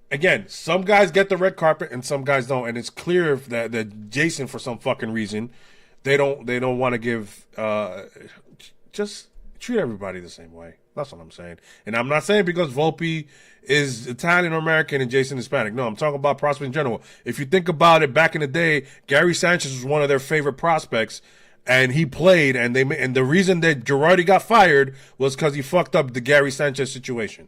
again, some guys get the red carpet and some guys don't, and it's clear that Jason, for some fucking reason, they don't want to give. Just treat everybody the same way. That's what I'm saying. And I'm not saying because Volpe is Italian or American and Jason Hispanic. No, I'm talking about prospects in general. If you think about it, back in the day, Gary Sanchez was one of their favorite prospects, and he played, and the reason that Girardi got fired was because he fucked up the Gary Sanchez situation.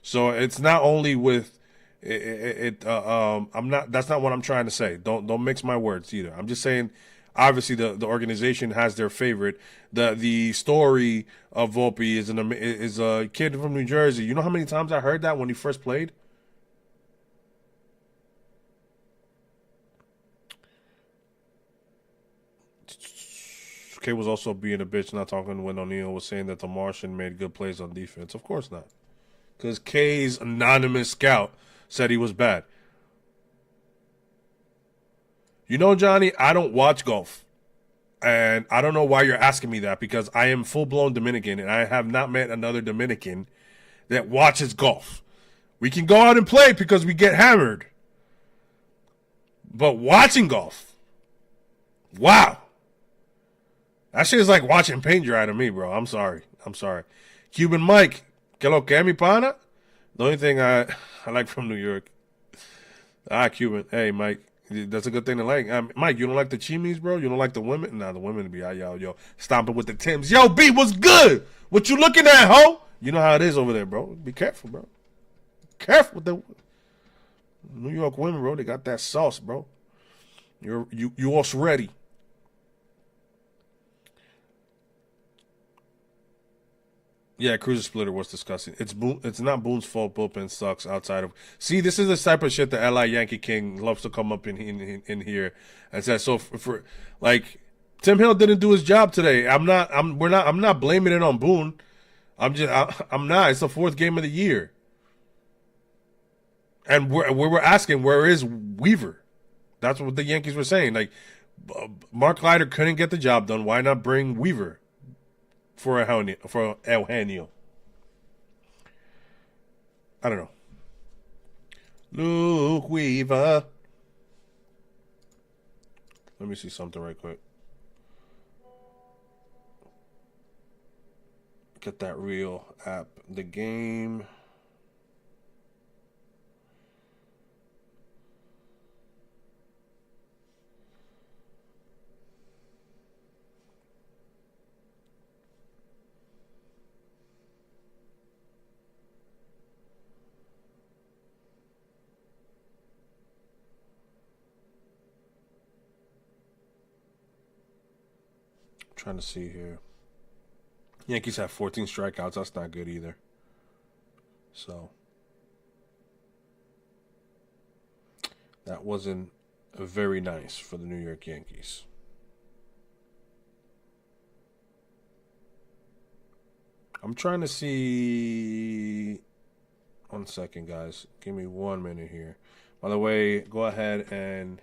So it's not only with I'm not. That's not what I'm trying to say. Don't mix my words either. I'm just saying. Obviously, the organization has their favorite. The story of Volpe is a kid from New Jersey. You know how many times I heard that when he first played? K was also being a bitch, not talking when O'Neal was saying that the Martian made good plays on defense. Of course not. Because K's anonymous scout said he was bad. You know, Johnny, I don't watch golf. And I don't know why you're asking me that, because I am full-blown Dominican, and I have not met another Dominican that watches golf. We can go out and play because we get hammered. But watching golf, wow. That shit is like watching paint dry to me, bro. I'm sorry. Cuban Mike, que lo que, mi pana? The only thing I like from New York. Cuban. Hey, Mike. That's a good thing to like. Mike, you don't like the chimis, bro? You don't like the women? Nah, the women be out, yo, stomping with the Timbs. Yo, B, what's good? What you looking at, ho? You know how it is over there, bro. Be careful, bro. Careful with the New York women, bro. They got that sauce, bro. You all ready. Yeah, Cruiser Splitter was discussing. It's not Boone's fault. Bullpen sucks outside of. See, this is the type of shit that LI Yankee King loves to come up in here and say. So for like, Tim Hill didn't do his job today. I'm not blaming it on Boone. I'm not. It's the fourth game of the year, and we're asking, where is Weaver? That's what the Yankees were saying. Like, Mark Leiter couldn't get the job done. Why not bring Weaver? For Eugenio. I don't know. Luke Weaver. Let me see something right quick. Get that real app. The game. Trying to see here. Yankees have 14 strikeouts. That's not good either. So that wasn't very nice for the New York Yankees. I'm trying to see. 1 second, guys. Give me 1 minute here. By the way, go ahead and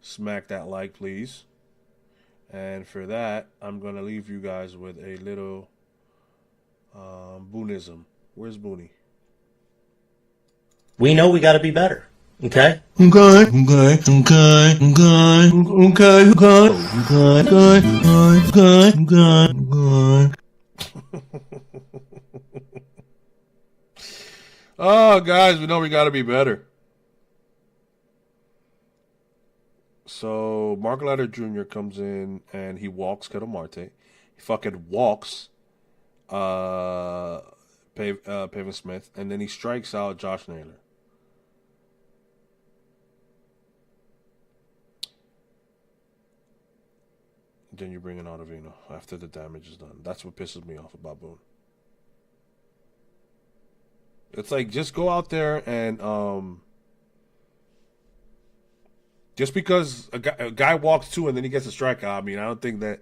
smack that like, please. And for that, I'm going to leave you guys with a little Boonism. Where's Booney? We know we got to be better. Okay? Oh, guys, we know we got to be better. So Mark Leiter Jr. comes in and he walks Ketel Marte. He fucking walks Pavin Smith, and then he strikes out Josh Naylor. Then you bring in Ottavino after the damage is done. That's what pisses me off about Boone. It's like, just go out there and Just because a guy walks 2 and then he gets a strikeout, I mean, I don't think that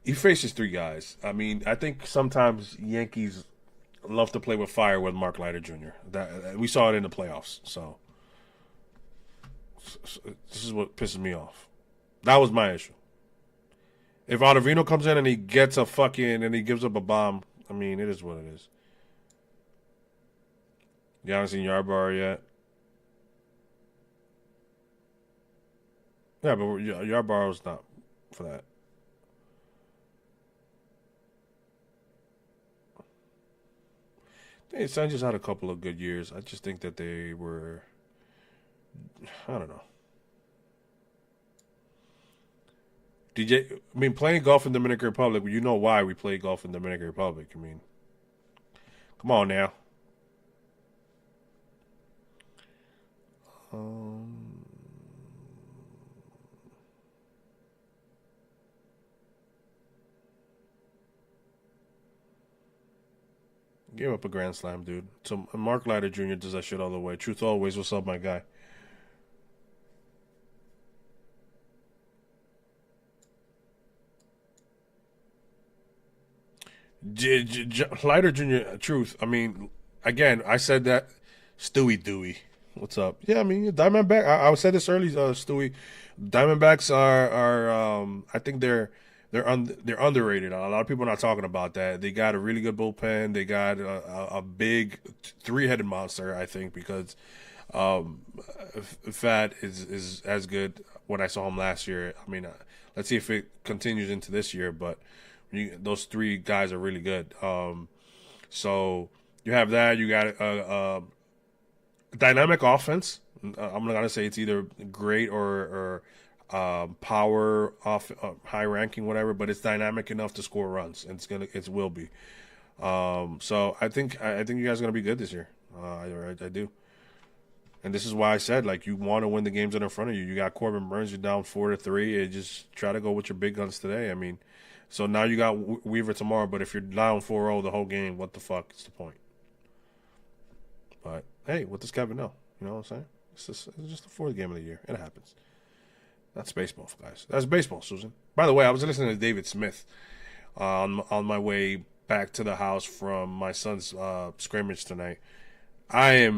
he faces 3 guys. I mean, I think sometimes Yankees love to play with fire with Mark Leiter Jr. That we saw it in the playoffs. So this is what pisses me off. That was my issue. If Ottavino comes in and he gets a fucking and he gives up a bomb, I mean, it is what it is. You haven't seen Yarbrough yet? Yeah, but Yarbrough's not for that. Hey, Sun just had a couple of good years. I just think that they were, I don't know. I mean, playing golf in Dominican Republic, you know why we play golf in Dominican Republic. I mean, come on now. Gave up a grand slam, dude. So Mark Leiter Jr. does that shit all the way. Truth always. What's up, my guy? Leiter Jr. Truth. I mean, again, I said that. Stewie Dewey. What's up? Yeah, I mean, Diamondback. I said this early, Stewie. Diamondbacks are I think they're underrated. A lot of people are not talking about that. They got a really good bullpen. They got a big 3-headed monster, I think, because Fat is as good when I saw him last year. I mean, let's see if it continues into this year, but those 3 guys are really good. So you have that. You got a dynamic offense. I'm not gonna say it's either great or power off high ranking, whatever, but it's dynamic enough to score runs, and it will be. So I think you guys are gonna be good this year. I do, and this is why I said, like, you want to win the games that are in front of you. You got Corbin Burns, you're down 4-3, and just try to go with your big guns today. I mean, so now you got Weaver tomorrow, but if you're down 4-0 the whole game, what the fuck is the point? But hey, what does Kevin know? You know what I'm saying? It's just the 4th game of the year. It happens. That's baseball, guys. That's baseball, Susan. By the way, I was listening to David Smith on my way back to the house from my son's scrimmage tonight. I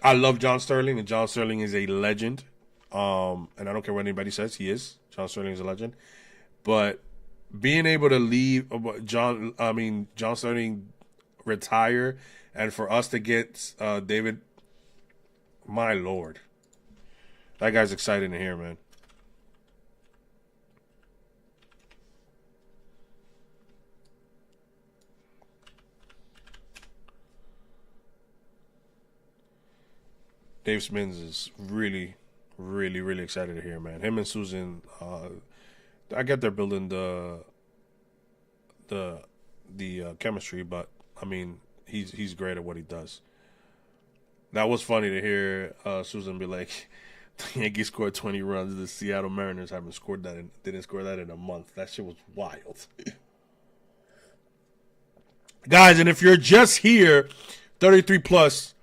love John Sterling, and John Sterling is a legend. And I don't care what anybody says, he is. John Sterling is a legend. But being able to leave John Sterling retire, and for us to get David, my lord, that guy's exciting to hear, man. Dave Smins is really, really, really excited to hear, man. Him and Susan, I get they're building the chemistry, but I mean, he's great at what he does. That was funny to hear Susan be like, the Yankees scored 20 runs. The Seattle Mariners didn't score that in a month. That shit was wild. Guys, and if you're just here, 33 plus,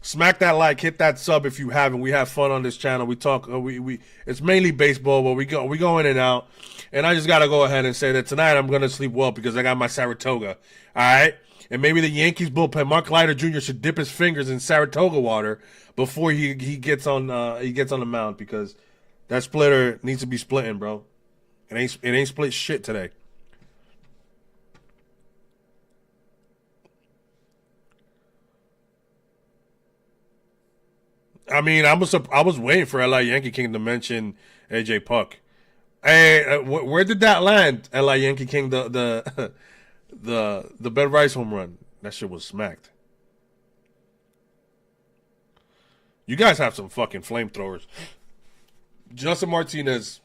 smack that like, hit that sub if you haven't. We have fun on this channel. We talk. It's mainly baseball, but we go in and out. And I just gotta go ahead and say that tonight I'm gonna sleep well because I got my Saratoga. All right, and maybe the Yankees bullpen, Mark Leiter Jr. should dip his fingers in Saratoga water before he gets on the mound, because that splitter needs to be splitting, bro. It ain't split shit today. I mean, I was waiting for LA Yankee King to mention AJ Puck. Hey, where did that land, LA Yankee King? The Ben Rice home run. That shit was smacked. You guys have some fucking flamethrowers. Justin Martinez.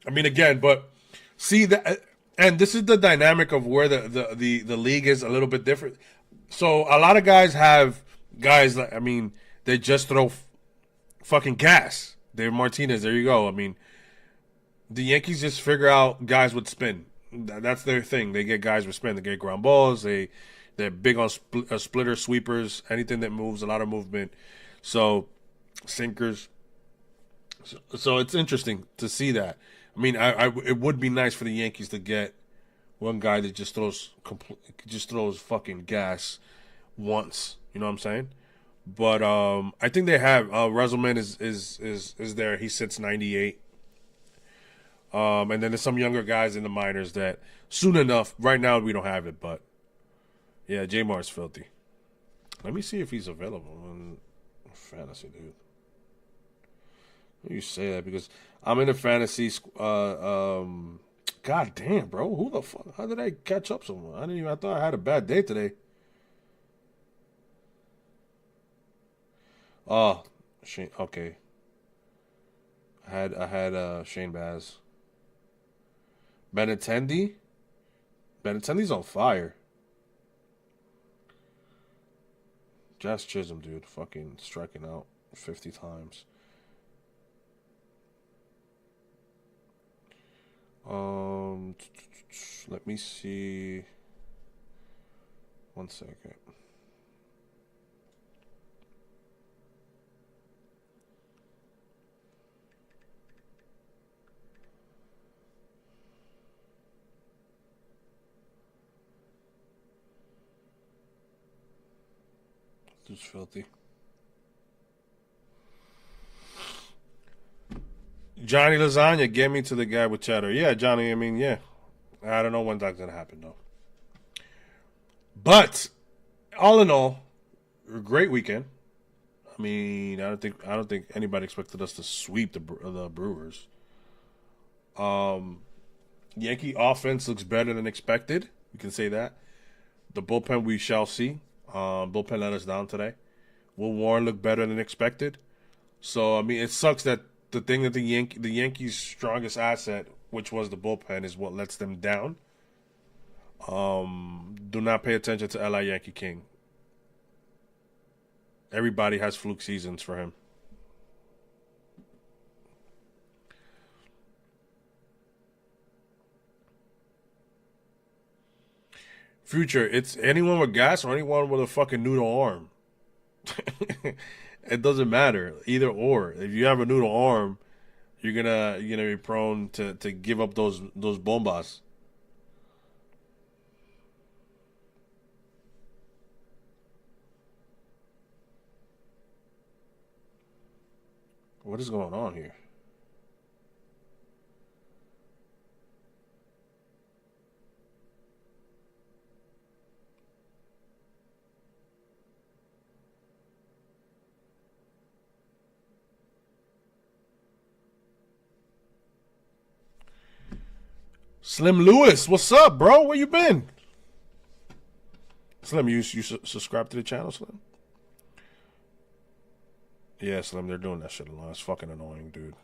I mean, again, but see that, and this is the dynamic of where the league is a little bit different. So a lot of guys have guys that, I mean, they just throw fucking gas. Dave Martinez, there you go. I mean, the Yankees just figure out guys with spin. That's their thing. They get guys with spin. They get ground balls. They're big on splitter, sweepers, anything that moves, a lot of movement. So sinkers. So it's interesting to see that. I mean, it would be nice for the Yankees to get one guy that just throws fucking gas once. You know what I'm saying? But I think they have Russellman is there. He sits 98. And then there's some younger guys in the minors that soon enough. Right now we don't have it, but yeah, J-Mar is filthy. Let me see if he's available in fantasy, dude. You say that because I'm in a fantasy. God damn, bro, who the fuck? How did I catch up someone? I thought I had a bad day today. Oh, Shane. Okay. I had Shane Baz. Benintendi. Benintendi's on fire. Jazz Chisholm, dude, fucking striking out 50 times. Let me see. 1 second. This is filthy. Johnny Lasagna, get me to the guy with cheddar. Yeah, Johnny, I mean, yeah. I don't know when that's going to happen, though. But, all in all, a great weekend. I mean, I don't think anybody expected us to sweep the Brewers. Yankee offense looks better than expected. You can say that. The bullpen, we shall see. Bullpen let us down today. Will Warren look better than expected? So, I mean, it sucks that the thing that the Yankees' strongest asset, which was the bullpen, is what lets them down. Do not pay attention to L.I. Yankee King. Everybody has fluke seasons for him. Future, it's anyone with gas or anyone with a fucking noodle arm. It doesn't matter, either or. If you have a noodle arm, you're gonna be prone to give up those bombas. What is going on here? Slim Lewis, what's up, bro? Where you been? Slim, you subscribe to the channel, Slim? Yeah, Slim, they're doing that shit a lot. It's fucking annoying, dude.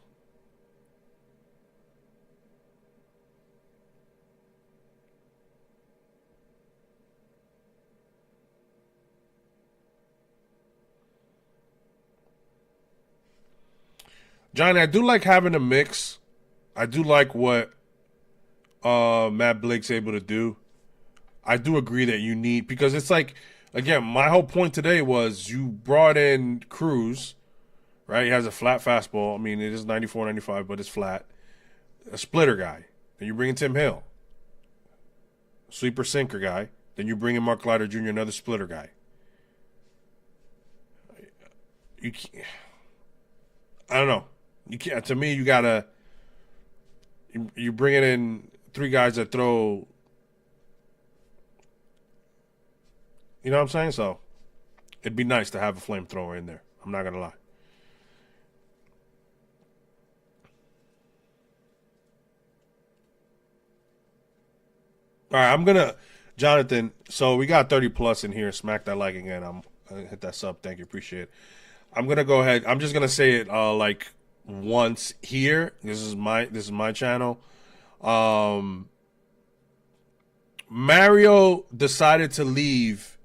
Johnny, I do like having a mix. I do like what Matt Blake's able to do. I do agree that you need, because it's like, again, my whole point today was you brought in Cruz, right? He has a flat fastball. I mean, it is 94, 95, but it's flat. A splitter guy. Then you bring in Tim Hill, sweeper sinker guy. Then you bring in Mark Leiter Jr., another splitter guy. You can't, I don't know. You can't. To me, you gotta. You bring it in 3 guys that throw. You know what I'm saying? So, it'd be nice to have a flamethrower in there. I'm not gonna lie. All right, I'm gonna, Jonathan. So we got 30 plus in here. Smack that like again. I'm gonna hit that sub. Thank you, appreciate it. I'm gonna go ahead. I'm just gonna say it like once here. This is my channel. Mario decided to leave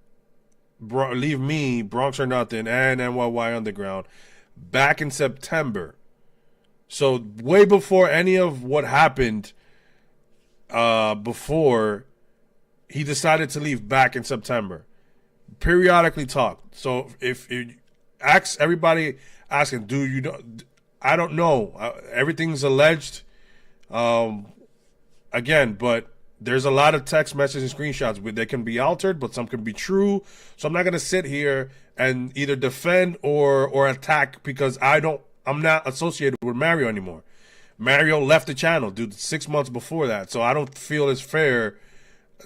me, Bronx or Nothing, and NYY Underground back in September. So way before any of what happened before, he decided to leave back in September. Periodically talk. So if you ask everybody asking, dude, I don't know. Everything's alleged. Again, but there's a lot of text messages and screenshots. They can be altered, but some can be true. So I'm not gonna sit here and either defend or attack because I'm not associated with Mario anymore. Mario left the channel, dude, 6 months before that. So I don't feel it's fair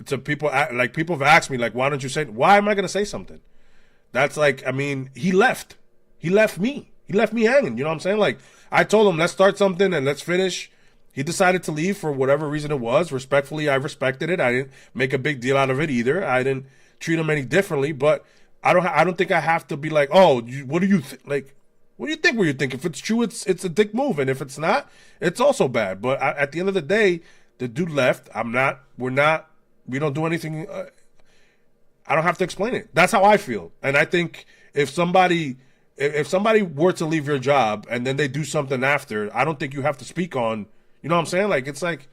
to people. Like, people have asked me, like, why don't you say? Why am I gonna say something? That's like, I mean, he left. He left me. He left me hanging. You know what I'm saying? Like, I told him, let's start something and let's finish. He decided to leave for whatever reason it was. Respectfully, I respected it. I didn't make a big deal out of it either. I didn't treat him any differently. But I don't think I have to be like, oh, what do you think? Like, what do you think? What you think? If it's true, it's a dick move, and if it's not, it's also bad. But at the end of the day, the dude left. We don't do anything. I don't have to explain it. That's how I feel. And I think if somebody were to leave your job and then they do something after, I don't think you have to speak on. You know what I'm saying? Like, it's like,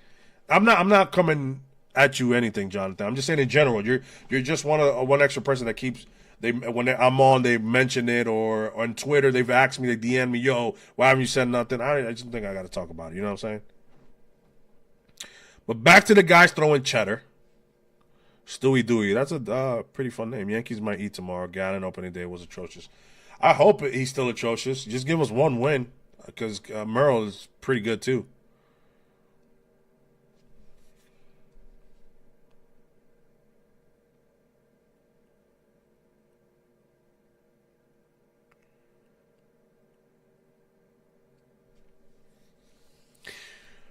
I'm not coming at you anything, Jonathan. I'm just saying in general, you're just one extra person that keeps. I'm on, they mention it, or on Twitter they've asked me, they DM me, yo, why haven't you said nothing? I just think I got to talk about it. You know what I'm saying? But back to the guys throwing cheddar. Stewie Dewey, that's a pretty fun name. Yankees might eat tomorrow. Gannon opening day was atrocious. I hope he's still atrocious. Just give us one win, because Merle is pretty good too.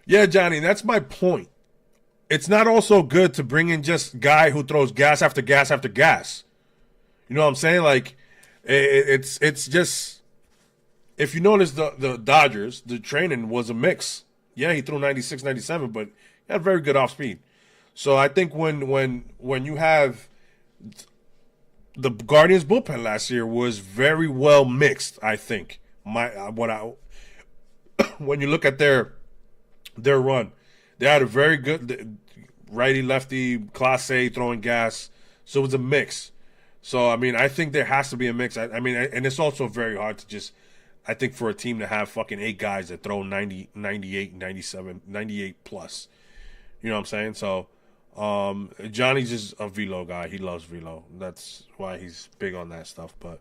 Yeah, Johnny, that's my point. It's not also good to bring in just guy who throws gas after gas after gas. You know what I'm saying? Like, it's just, if you notice the Dodgers, the training was a mix. Yeah, he threw 96, 97, but he had very good off speed. So I think when you have the Guardians bullpen last year was very well mixed, I think. When you look at their run, they had a very good righty lefty class A throwing gas, so it was a mix. So I mean, I think there has to be a mix. I mean, and it's also very hard to just, I think, for a team to have fucking 8 guys that throw 90, 98, 97, 98 plus. You know what I'm saying? So Johnny's just a velo guy. He loves velo. That's why he's big on that stuff. But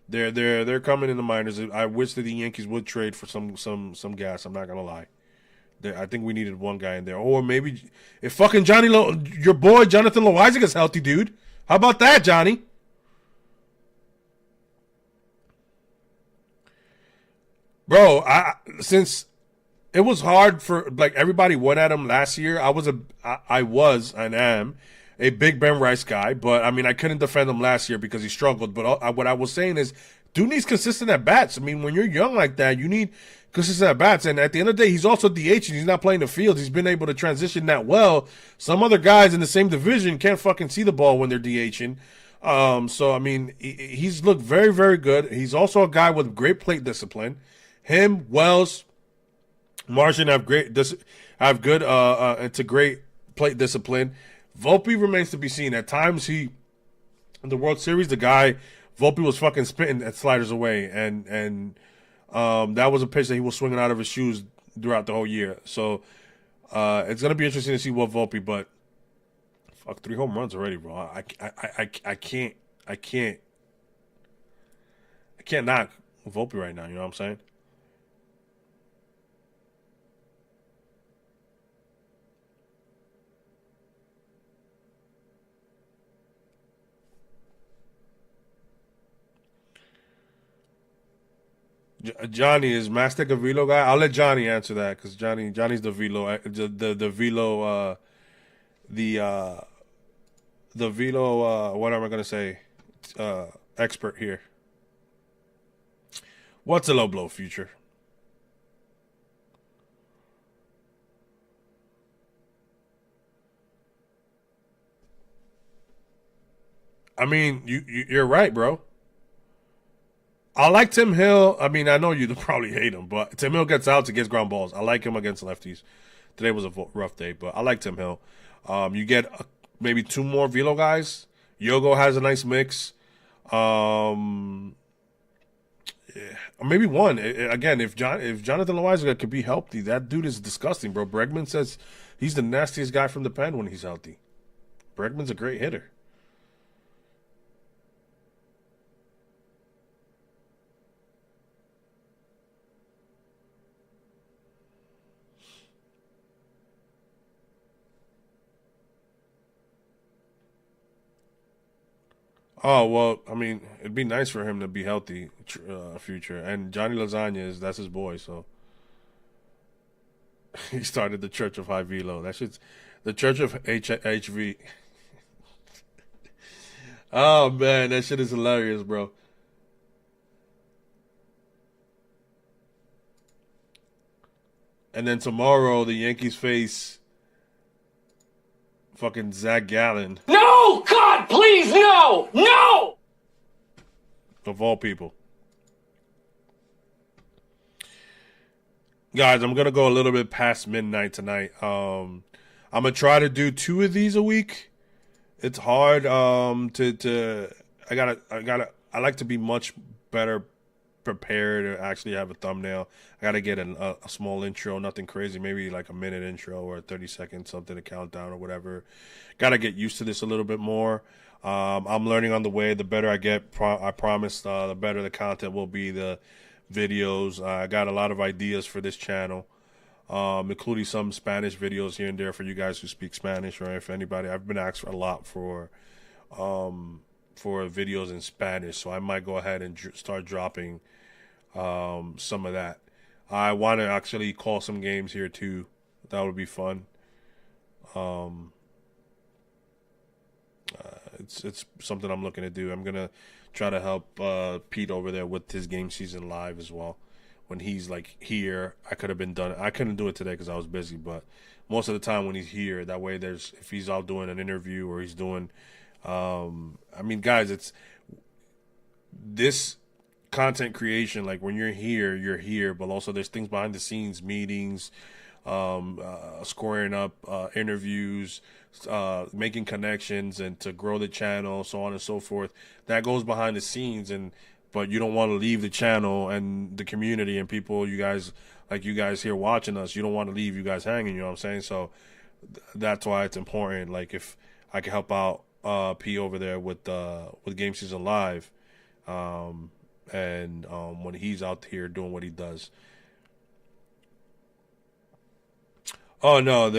they're coming in the minors. I wish that the Yankees would trade for some gas. I'm not gonna lie. I think we needed one guy in there. Or maybe if fucking your boy Jonathan Loizaga is healthy, dude. How about that, Johnny? Bro, since it was hard for, like, everybody went at him last year, I was and am a big Ben Rice guy, but I mean, I couldn't defend him last year because he struggled. But what I was saying is, dude needs consistent at bats. I mean, when you're young like that, you need consistent at bats. And at the end of the day, he's also DH and he's not playing the field. He's been able to transition that well. Some other guys in the same division can't fucking see the ball when they're DHing. So I mean, he's looked very, very good. He's also a guy with great plate discipline. Him, Wells, Martian have good into great plate discipline. Volpe remains to be seen. At times, in the World Series, Volpe was fucking spitting at sliders away, and that was a pitch that he was swinging out of his shoes throughout the whole year. So it's gonna be interesting to see what Volpe. But fuck, 3 home runs already, bro. I can't knock Volpe right now. You know what I'm saying? Johnny, is Mastic a velo guy? I'll let Johnny answer that because Johnny's the velo, the velo, the velo. What am I gonna say? Expert here. What's a low blow future? I mean, you're right, bro. I like Tim Hill. I mean, I know you probably hate him, but Tim Hill gets outs, he gets ground balls. I like him against lefties. Today was a rough day, but I like Tim Hill. You get maybe 2 more velo guys. Yogo has a nice mix. Or maybe one. Again, if Jonathan Loaiza could be healthy, that dude is disgusting, bro. Bregman says he's the nastiest guy from the pen when he's healthy. Bregman's a great hitter. Oh, well, I mean, it'd be nice for him to be healthy future. And Johnny Lasagna that's his boy, so he started the Church of High Velo. That shit's the Church of HV. Oh man, that shit is hilarious, bro. And then tomorrow the Yankees face fucking Zach Gallen. No! God, please, no! No! Of all people. Guys, I'm going to go a little bit past midnight tonight. I'm going to try to do 2 of these a week. It's hard I like to be much better prepared to actually have a thumbnail. I got to get a small intro, nothing crazy, maybe like a minute intro or a 30-second something to count down or whatever. Got to get used to this a little bit more. I'm learning on the way. The better I get, I promise, the better the content will be, the videos. I got a lot of ideas for this channel, including some Spanish videos here and there for you guys who speak Spanish, or if anybody. I've been asked a lot for videos in Spanish, so I might go ahead and start dropping some of that. I want to actually call some games here too. That would be fun. It's something I'm looking to do. I'm gonna try to help Pete over there with his game season live as well. When he's like here, I couldn't do it today because I was busy. But most of the time when he's here, that way if he's out doing an interview or he's doing, I mean, guys, it's this content creation. Like when you're here, but also there's things behind the scenes, meetings, scoring up interviews, making connections, and to grow the channel, so on and so forth. That goes behind the scenes, but you don't want to leave the channel and the community and people, you guys here watching us. You don't want to leave you guys hanging. You know what I'm saying? So that's why it's important. Like if I can help out P over there with Game Season Live, and when he's out here doing what he does. Oh no,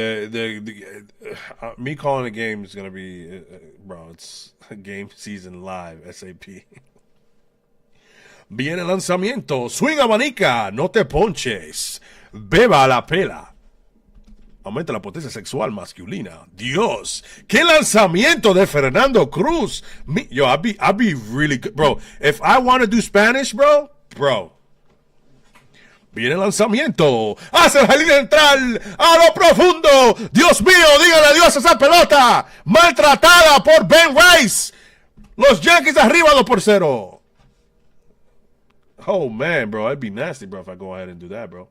me calling a game is gonna be, bro. It's Game Season Live, SAP. Viene el lanzamiento, swing abanica, no te ponches, beba la pela. Aumenta la potencia sexual masculina. Dios, qué lanzamiento de Fernando Cruz. Yo, I'll be really good, bro. If I want to do Spanish, bro. Viene el lanzamiento. Hace el jardín central. A lo profundo. Dios mío, dígale adiós a esa pelota. Maltratada por Ben Rice. Los Yankees arriba 2-0. Oh, man, bro. It'd be nasty, bro, if I go ahead and do that, bro.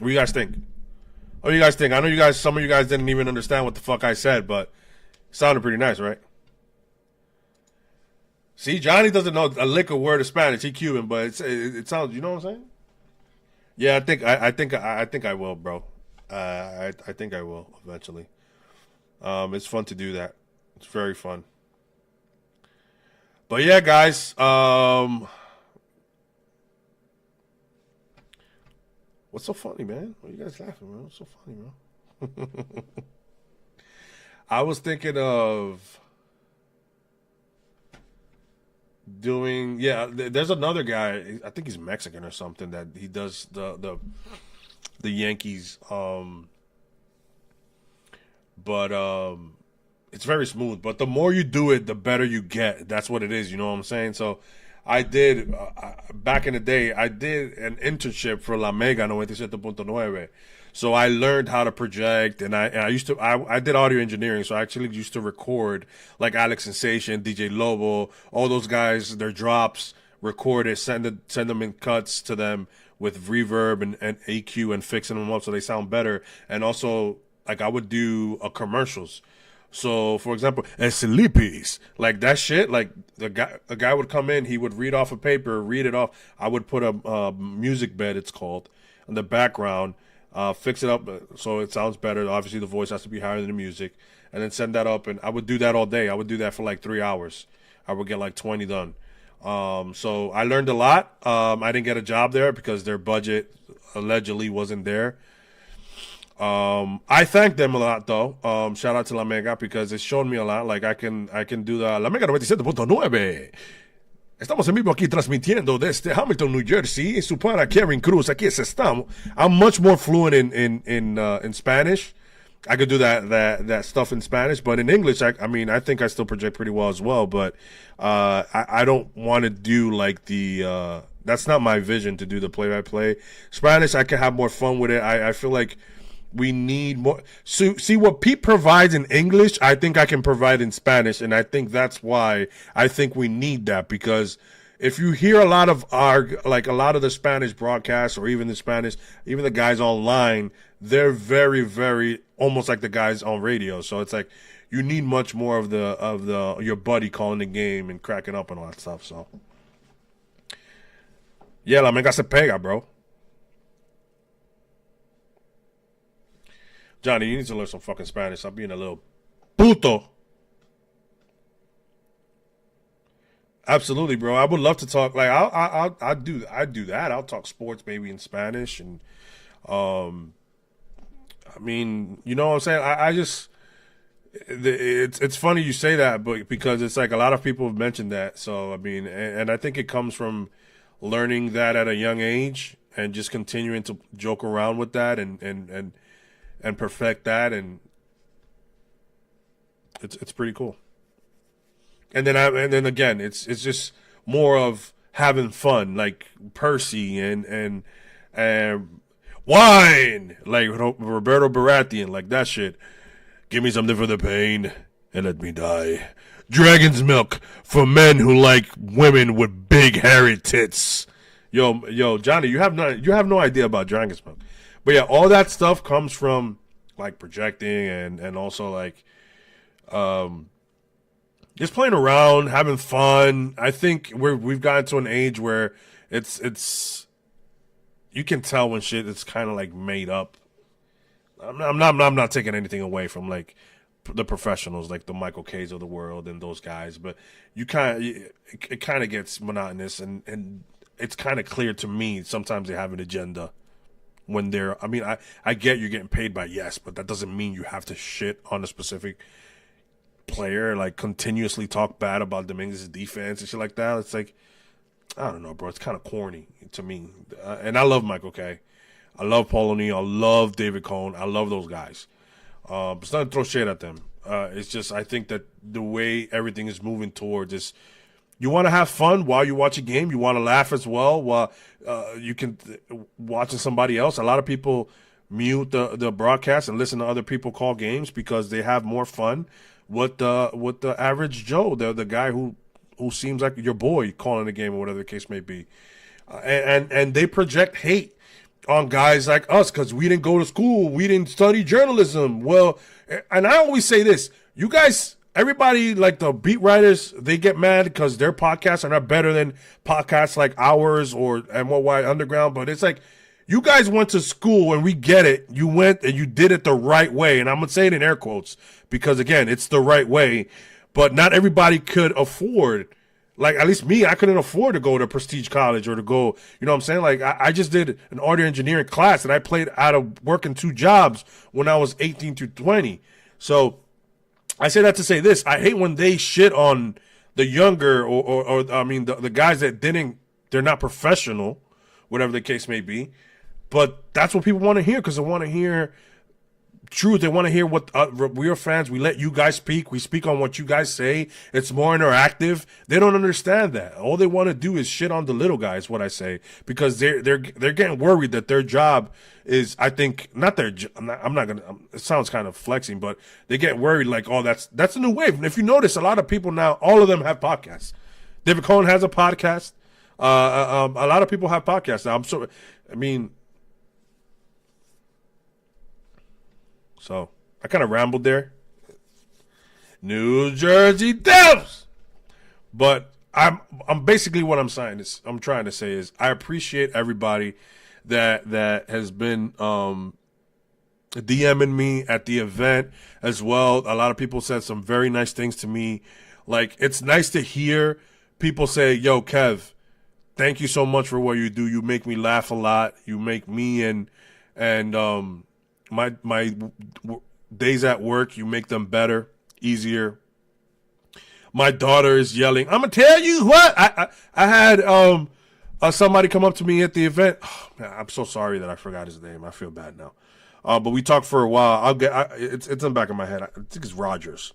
What do you guys think? What do you guys think? I know some of you guys didn't even understand what the fuck I said, but it sounded pretty nice, right? See, Johnny doesn't know a lick of word of Spanish. He Cuban, but it sounds. You know what I'm saying? Yeah, I think I will, bro. I think I will eventually. It's fun to do that. It's very fun. But yeah, guys. What's so funny, man? What are you guys laughing, man? What's so funny, bro? I was thinking of doing, there's another guy, I think he's Mexican or something, that he does the Yankees, but it's very smooth, but the more you do it, the better you get. That's what it is, you know what I'm saying? So I did, back in the day, I did an internship for La Mega 97.9. So I learned how to project, and I did audio engineering, so I actually used to record like Alex Sensation, DJ Lobo, all those guys, their drops, record it, send them in cuts to them with reverb and EQ and fixing them up so they sound better. And also, like, I would do commercials So, for example, sleepies, like that shit, like a guy would come in, he would read off a paper, read it off. I would put a music bed, it's called, in the background, fix it up so it sounds better. Obviously, the voice has to be higher than the music, and then send that up. And I would do that all day. I would do that for like 3 hours. I would get like 20 done. So I learned a lot. I didn't get a job there because their budget allegedly wasn't there. I thank them a lot though. Shout out to La Mega because it showed me a lot. Like I can do the La Mega 97.9. Estamos en vivo aquí transmitiendo desde Hamilton, New Jersey. Su para Kevin Cruz. Aquí estamos. I'm much more fluent in Spanish. I could do that stuff in Spanish, but in English, I think I still project pretty well as well. But I don't want to do like the. That's not my vision to do the play-by-play. Spanish, I can have more fun with it. I feel like we need more. So, see what Pete provides in English, I think I can provide in Spanish, and I think that's why I think we need that, because if you hear a lot of the Spanish broadcasts, or even the guys online, they're very, very almost like the guys on radio. So it's like you need much more of your buddy calling the game and cracking up and all that stuff. So yeah, la mega se pega, bro. Johnny, you need to learn some fucking Spanish. I'm being a little puto. Absolutely, bro. I would love to talk. Like I'll do that. I'll talk sports maybe in Spanish, and I mean, you know what I'm saying. I just it's funny you say that, but because it's like a lot of people have mentioned that. So I mean, and I think it comes from learning that at a young age and just continuing to joke around with that and perfect that, and it's pretty cool. And then again, it's just more of having fun, like Percy and wine, like Roberto Baratheon, like that shit. Give me something for the pain and let me die. Dragon's milk for men who like women with big hairy tits. Yo, Johnny, you have no idea about dragon's milk. But yeah, all that stuff comes from like projecting and also like just playing around, having fun. I think we've gotten to an age where it's you can tell when shit is kind of like made up. I'm not taking anything away from like the professionals, like the Michael K's of the world and those guys, but it kind of gets monotonous, and it's kind of clear to me sometimes they have an agenda. When they're, I mean, I get you're getting paid by yes, but that doesn't mean you have to shit on a specific player, like continuously talk bad about Dominguez's defense and shit like that. It's like, I don't know, bro. It's kind of corny to me. And I love Michael K. I love Paul O'Neill. I love David Cohn. I love those guys. It's not to throw shade at them. It's just I think that the way everything is moving towards is, you want to have fun while you watch a game. You want to laugh as well while you can watching somebody else. A lot of people mute the broadcast and listen to other people call games because they have more fun with the average Joe, the guy who seems like your boy calling the game or whatever the case may be, and they project hate on guys like us because we didn't go to school, we didn't study journalism. Well, and I always say this, you guys. Everybody, like the beat writers, they get mad because their podcasts are not better than podcasts like ours or MOY Underground. But it's like, you guys went to school and we get it. You went and you did it the right way. And I'm going to say it in air quotes because, again, it's the right way. But not everybody could afford, like at least me, I couldn't afford to go to prestige college or to go, you know what I'm saying? Like I just did an audio engineering class and I played out of working 2 jobs when I was 18 to 20. So I say that to say this. I hate when they shit on the younger or I mean, the guys that they're not professional, whatever the case may be. But that's what people want to hear because they want to hear truth. They want to hear what we are fans. We let you guys speak. We speak on what you guys say. It's more interactive. They don't understand that. All they want to do is shit on the little guys, what I say, because they're getting worried that their job is, I think, not their. I'm not gonna. It sounds kind of flexing, but they get worried like, oh, that's a new wave. And if you notice, a lot of people now, all of them have podcasts. David Cohen has a podcast. A lot of people have podcasts now. So I kind of rambled there. New Jersey Devs. But I'm basically what I'm trying to say is I appreciate everybody that has been DMing me at the event as well. A lot of people said some very nice things to me. Like, it's nice to hear people say, "Yo, Kev, thank you so much for what you do. You make me laugh a lot. You make me and my days at work, you make them better, easier." My daughter is yelling, "I'm gonna tell you what." I had somebody come up to me at the event. Oh, man, I'm so sorry that I forgot his name. I feel bad now. But we talked for a while. It's in the back of my head. I think it's Rogers.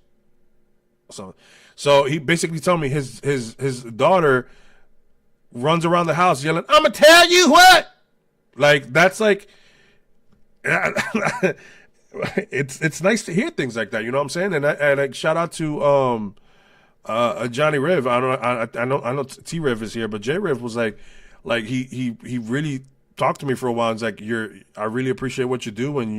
So he basically told me his daughter runs around the house yelling, "I'm gonna tell you what." Like, that's like, it's nice to hear things like that. You know what I'm saying? And I shout out to Johnny Riv. I know T Riv is here, but J Riv was like he really talked to me for a while. It's like, I really appreciate what you do, and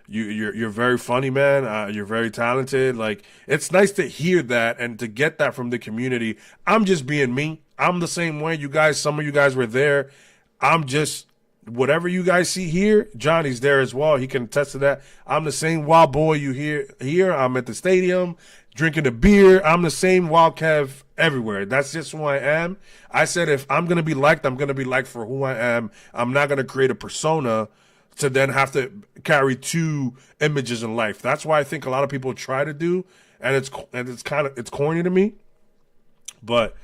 you're very funny, man. You're very talented. Like, it's nice to hear that and to get that from the community. I'm just being me. I'm the same way. You guys, some of you guys were there. I'm just whatever you guys see here. Johnny's there as well. He can attest to that. I'm the same wild boy you hear here. I'm at the stadium drinking a beer. I'm the same wild Kev everywhere. That's just who I am. I said, if I'm going to be liked, I'm going to be liked for who I am. I'm not going to create a persona to then have to carry two images in life. That's why I think a lot of people try to do, and it's corny to me. But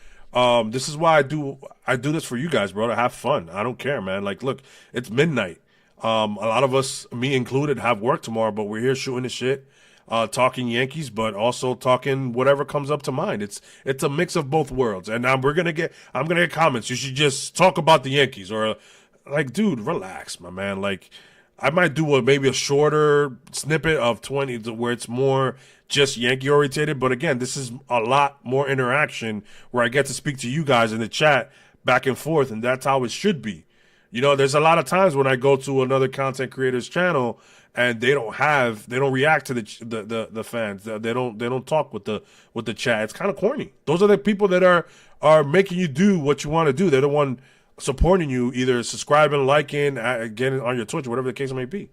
this is why I do this for you guys, bro, to have fun. I don't care, man. Like, look, it's midnight. A lot of us, me included, have work tomorrow, but we're here shooting the shit. Talking Yankees, but also talking whatever comes up to mind. It's a mix of both worlds. And I'm gonna get comments. You should just talk about the Yankees, or like, dude, relax, my man. Like, I might do maybe a shorter snippet of 20 where it's more just Yankee orientated. But again, this is a lot more interaction where I get to speak to you guys in the chat back and forth, and that's how it should be. You know, there's a lot of times when I go to another content creator's channel and they don't react to the fans. They don't talk with the chat. It's kind of corny. Those are the people that are making you do what you want to do. They're the one supporting you, either subscribing, liking, getting on your Twitch, whatever the case may be.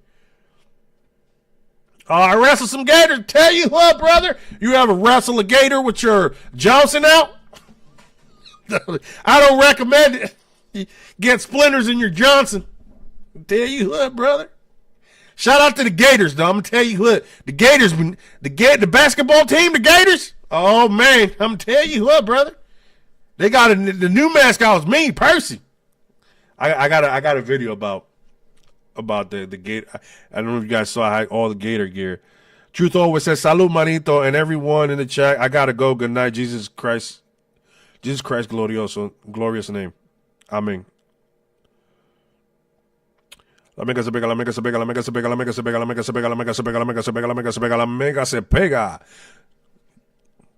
I wrestled some gators. Tell you what, brother, you ever wrestle a gator with your Johnson out? I don't recommend it. You get splinters in your Johnson. Tell you what, brother. Shout out to the Gators, though. I'm gonna tell you what, the Gators, the basketball team, the Gators. Oh man, I'm gonna tell you what, brother. They got the new mascot was me, Percy. I got a video about the Gator. I don't know if you guys saw all the Gator gear. Truth always says salud, manito, and everyone in the chat. I gotta go. Good night, Jesus Christ, glorious name. Amen. La mega se pega, la mega se pega, la mega se pega, la mega se pega, la mega se pega, la mega se pega, la mega se pega, la mega se pega, la mega se pega.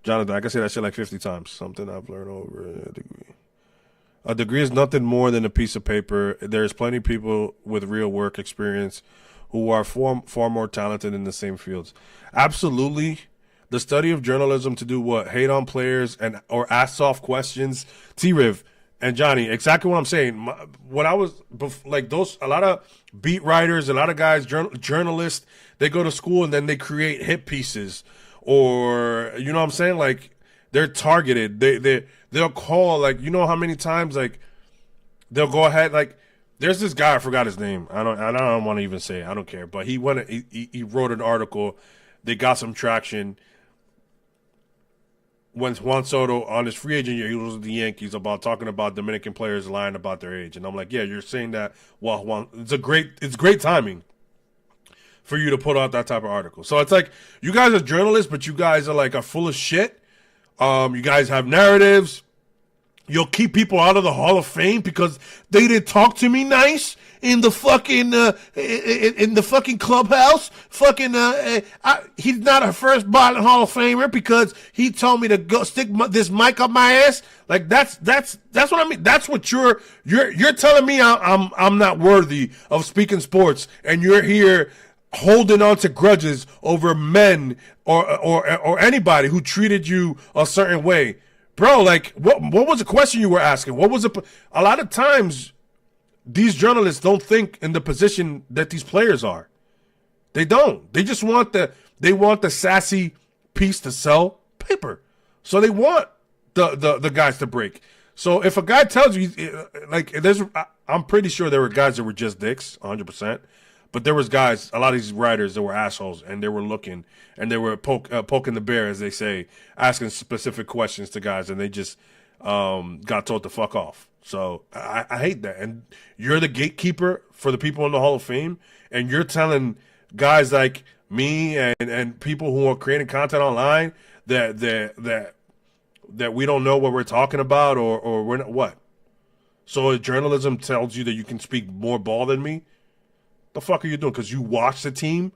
Jonathan, I can say that shit like 50 times. Something I've learned over a degree. A degree is nothing more than a piece of paper. There's plenty of people with real work experience who are far more talented in the same fields. Absolutely. The study of journalism to do what? Hate on players or ask soft questions. T-Riv and Johnny, exactly what I'm saying. When I was like a lot of beat writers, a lot of guys, journalists, they go to school and then they create hit pieces, or you know what I'm saying? Like, they're targeted. They'll call, like, you know how many times, like, they'll go ahead, like, there's this guy, I forgot his name. I don't want to even say it. I don't care. But he wrote an article. They got some traction. When Juan Soto, on his free agent year, he was with the Yankees, talking about Dominican players lying about their age. And I'm like, yeah, you're saying that, well, Juan, it's great timing for you to put out that type of article. So it's like, you guys are journalists, but you guys are full of shit. You guys have narratives. You'll keep people out of the Hall of Fame because they didn't talk to me nice in the fucking in the fucking clubhouse. He's not a first ballot Hall of Famer because he told me to go stick this mic up my ass. Like, that's what I mean. That's what you're telling me. I'm not worthy of speaking sports, and you're here holding on to grudges over men or anybody who treated you a certain way. Bro, like, what was the question you were asking? What was a lot of times these journalists don't think in the position that these players are. They don't. They just want the sassy piece to sell paper. So they want the guys to break. So if a guy tells you, like, I'm pretty sure there were guys that were just dicks, 100%. But there was guys, a lot of these writers that were assholes, and they were looking, and they were poking the bear, as they say, asking specific questions to guys, and they just got told to fuck off. So I hate that. And you're the gatekeeper for the people in the Hall of Fame, and you're telling guys like me and people who are creating content online that we don't know what we're talking about or we're not, what? So if journalism tells you that you can speak more ball than me, the fuck are you doing? Because you watch the team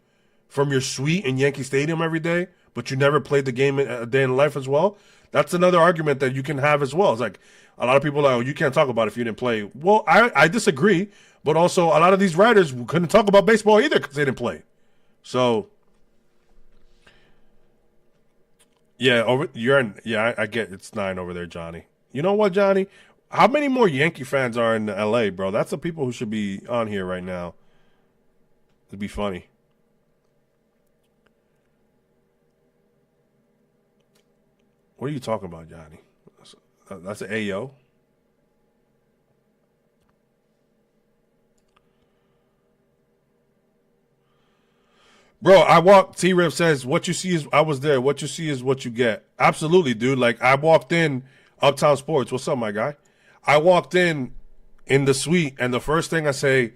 from your suite in Yankee Stadium every day, but you never played the game a day in life as well? That's another argument that you can have as well. It's like a lot of people are like, oh, you can't talk about it if you didn't play. Well, I disagree, but also a lot of these writers couldn't talk about baseball either because they didn't play. So, yeah, I get it's 9 over there, Johnny. You know what, Johnny? How many more Yankee fans are in LA, bro? That's the people who should be on here right now. It'd be funny. What are you talking about, Johnny? That's an AO. Bro, I walked. T-Rip says, what you see is, I was there. What you see is what you get. Absolutely, dude. Like, I walked in Uptown Sports. What's up, my guy? I walked in the suite, and the first thing I say,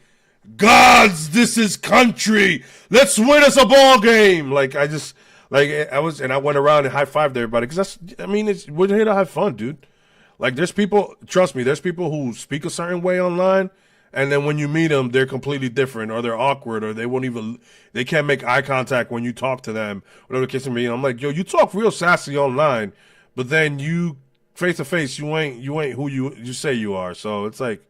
gods, this is country. Let's win us a ball game. Like, I went around and high-fived everybody because we're here to have fun, dude. Like, there's people, trust me, there's people who speak a certain way online, and then when you meet them, they're completely different, or they're awkward, or they can't make eye contact when you talk to them, whatever the case may be. I'm like, yo, you talk real sassy online, but then you, face to face, you ain't who you say you are. So it's like,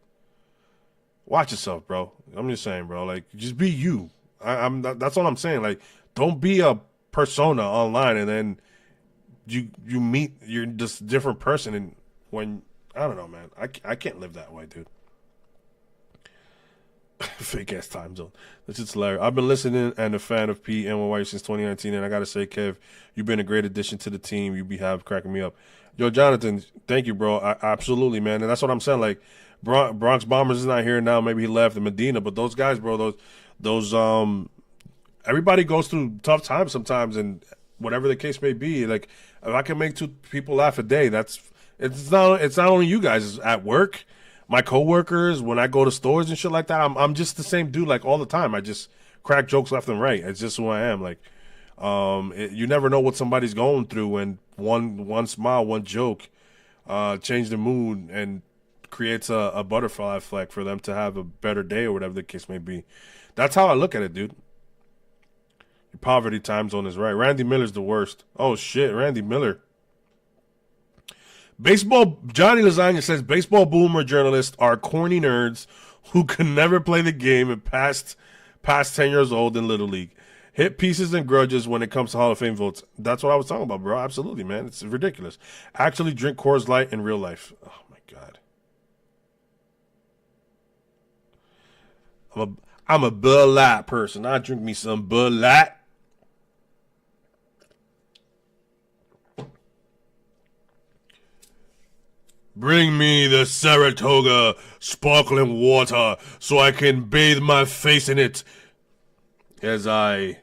watch yourself, bro. I'm just saying, bro. Like, just be you. That's all I'm saying. Like, don't be a persona online and then you meet you're just different person, and when I don't know, man. I can't live that way, dude. Fake ass time zone. This is hilarious. I've been listening and a fan of PNY since 2019, and I gotta say, Kev, you've been a great addition to the team. You have cracking me up. Yo, Jonathan, thank you, bro. Absolutely, man. And that's what I'm saying. Like, Bronx Bombers is not here now. Maybe he left in Medina, but those guys, bro, those everybody goes through tough times sometimes, and whatever the case may be. Like, if I can make 2 people laugh a day, it's not only you guys. It's at work, my coworkers, when I go to stores and shit like that. I'm just the same dude, like, all the time. I just crack jokes left and right. It's just who I am. Like, you never know what somebody's going through, and one smile, one joke, change the mood and creates a butterfly effect for them to have a better day or whatever the case may be. That's how I look at it, dude. Your poverty time zone is right. Randy Miller's the worst. Oh shit, Randy Miller. Baseball. Johnny Lasagna says baseball boomer journalists are corny nerds who can never play the game and past 10 years old in Little League. Hit pieces and grudges when it comes to Hall of Fame votes. That's what I was talking about, bro. Absolutely, man. It's ridiculous. Actually drink Coors Light in real life. Oh, my God. I'm a Bud Light person. I drink me some Bud Light. Bring me the Saratoga sparkling water so I can bathe my face in it as I...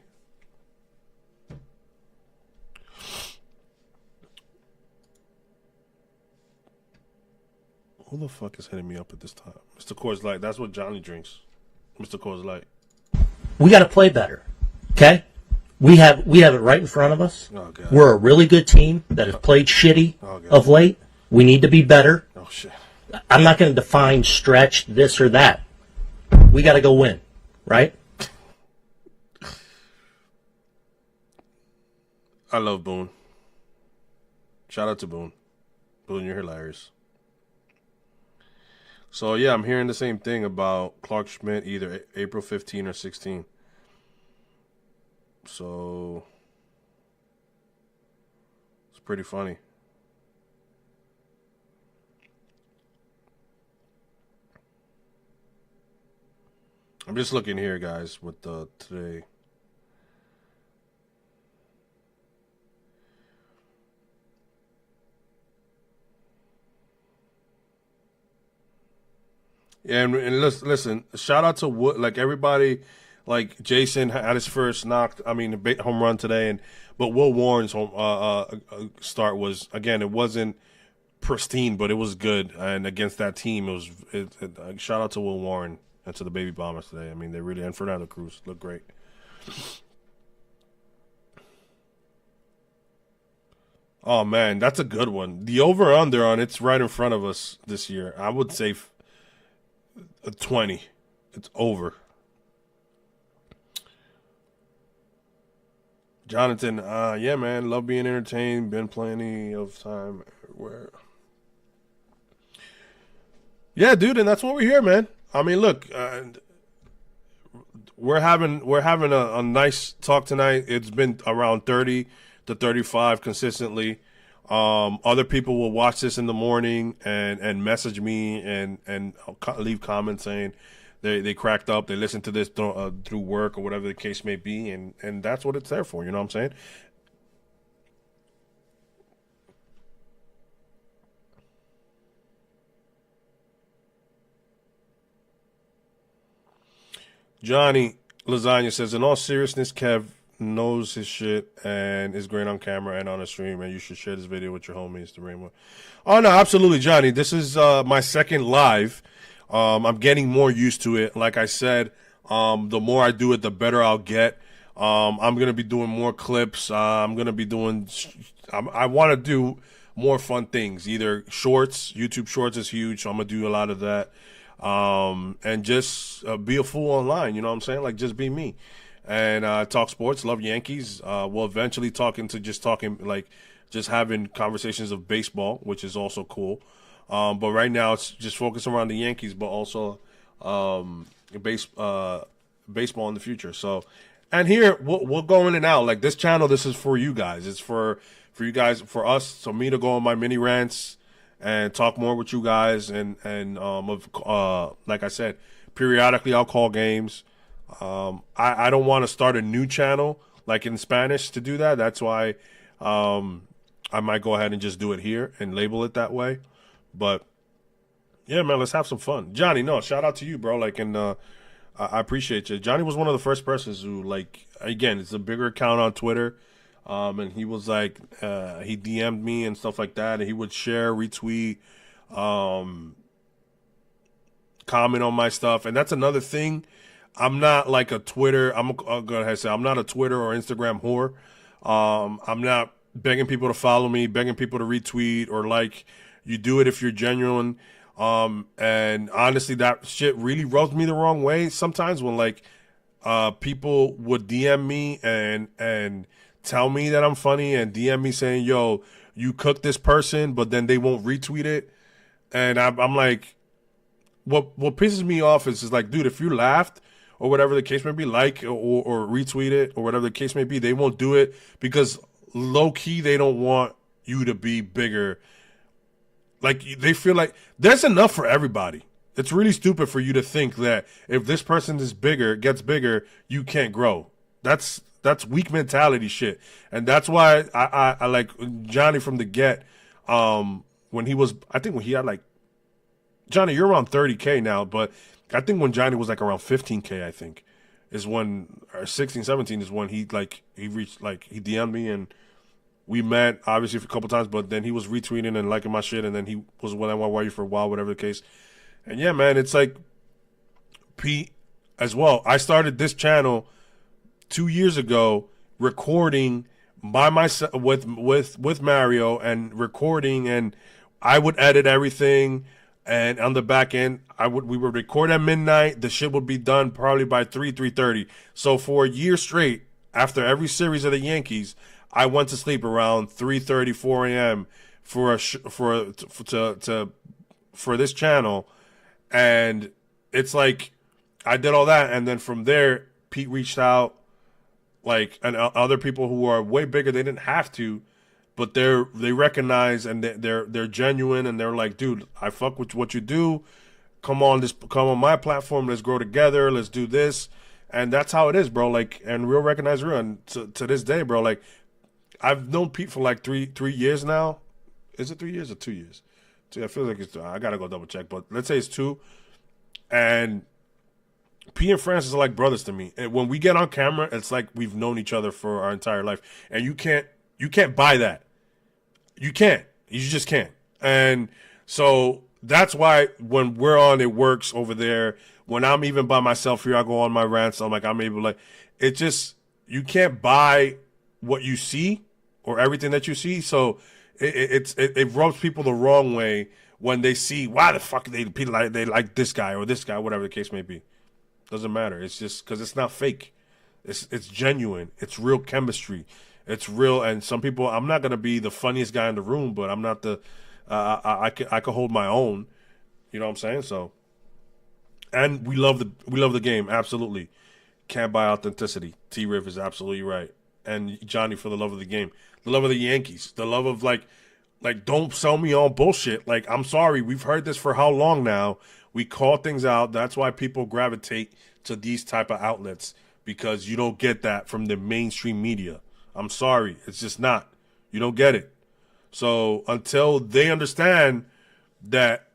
Who the fuck is hitting me up at this time? Mr. Coors Light. That's what Johnny drinks. Mr. Coors Light. We got to play better, okay? We have it right in front of us. Oh, God. We're a really good team that has played shitty of late. We need to be better. Oh, shit. I'm not going to define stretch this or that. We got to go win, right? I love Boone. Shout out to Boone. Boone, you're hilarious. So, yeah, I'm hearing the same thing about Clark Schmidt, either April 15 or 16. So it's pretty funny. I'm just looking here, guys, with today. Yeah, and listen, shout out to Wood, like everybody, like Jason had his first home run today, but Will Warren's home start was, again, it wasn't pristine, but it was good, and against that team, shout out to Will Warren and to the Baby Bombers today. I mean, they really, and Fernando Cruz looked great. Oh man, that's a good one. The over under on it's right in front of us this year. I would say 20. It's over. Jonathan, yeah, man, love being entertained. Been plenty of time everywhere. Yeah, dude, and that's what we're here, man. I mean, look, we're having a nice talk tonight. It's been around 30 to 35 consistently. Other people will watch this in the morning and message me and leave comments saying they cracked up, they listened to this through work or whatever the case may be, and that's what it's there for. You know what I'm saying? Johnny Lasagna says, in all seriousness, Kev knows his shit and is great on camera and on a stream, and you should share this video with your homies, the Rainbow. Oh, no, absolutely, Johnny. This is my second live. I'm getting more used to it. Like I said, the more I do it, the better I'll get. I'm going to be doing more clips. I'm going to be doing I want to do more fun things, either shorts. YouTube shorts is huge, so I'm going to do a lot of that. And just be a fool online, you know what I'm saying? Like, just be me. And talk sports, love Yankees. We'll eventually just having conversations of baseball, which is also cool. But right now it's just focused around the Yankees, but also baseball in the future. So, and here we'll go in and out. Like this channel, this is for you guys. It's for you guys, for us, so me to go on my mini rants and talk more with you guys, and like I said, periodically I'll call games. I don't want to start a new channel like in Spanish to do that. That's why I might go ahead and just do it here and label it that way. But yeah, man, let's have some fun. Johnny, no, shout out to you, bro. Like, and I appreciate you. Johnny was one of the first persons who, like, again, it's a bigger account on Twitter. And he was like, he DM'd me and stuff like that, and he would share, retweet, comment on my stuff. And that's another thing. I'm not like a Twitter. I'll go ahead and say I'm not a Twitter or Instagram whore. I'm not begging people to follow me, begging people to retweet or like. You do it if you're genuine. And honestly, that shit really rubs me the wrong way sometimes when like people would DM me and tell me that I'm funny and DM me saying, yo, you cooked this person, but then they won't retweet it. And I'm like, what pisses me off is like, dude, if you laughed or whatever the case may be, like or retweet it or whatever the case may be, they won't do it because low key they don't want you to be bigger. Like they feel like there's enough for everybody. It's really stupid for you to think that if this person is bigger, gets bigger, you can't grow. That's weak mentality shit. And that's why I like Johnny from the get. When he was, I think when he had like, Johnny, you're around 30K now, but I think when Johnny was like around 15K, I think is when, or 16, 17 is when he reached, like he DM'd me and we met obviously a couple times, but then he was retweeting and liking my shit. And then he was with NYU for a while, whatever the case. And yeah, man, it's like Pete as well. I started this channel 2 years ago recording by myself with Mario and recording, and I would edit everything, and on the back end we would record at midnight. The shit would be done probably by 3:30. So for a year straight, after every series of the Yankees, I went to sleep around 3:30, 4 a.m. for this channel, and it's like I did all that, and then from there Pete reached out Like, and other people who are way bigger, they didn't have to, but they recognize and they're genuine, and they're like, dude, I fuck with what you do. Come on my platform. Let's grow together. Let's do this. And that's how it is, bro. Like, and real recognize real. And to this day, bro, like, I've known Pete for like three years now. Is it 3 years or 2 years? I feel like it's, I gotta go double check, but let's say it's 2. And P and Francis are like brothers to me. And when we get on camera, it's like we've known each other for our entire life. And you can't buy that. You can't. You just can't. And so that's why when we're on, it works over there. When I'm even by myself here, I go on my rants. I'm able, like, it just, you can't buy what you see or everything that you see. So it rubs people the wrong way when they see, why the fuck they like this guy or this guy, whatever the case may be. Doesn't matter. It's just because it's not fake. It's genuine. It's real chemistry. It's real. And some people, I'm not gonna be the funniest guy in the room, but I'm not the. I could hold my own. You know what I'm saying? So, and we love the game. Absolutely, can't buy authenticity. T. Riv is absolutely right. And Johnny, for the love of the game, the love of the Yankees, the love of like don't sell me on bullshit. Like, I'm sorry, we've heard this for how long now? We call things out. That's why people gravitate to these type of outlets, because you don't get that from the mainstream media. I'm sorry. It's just not. You don't get it. So until they understand that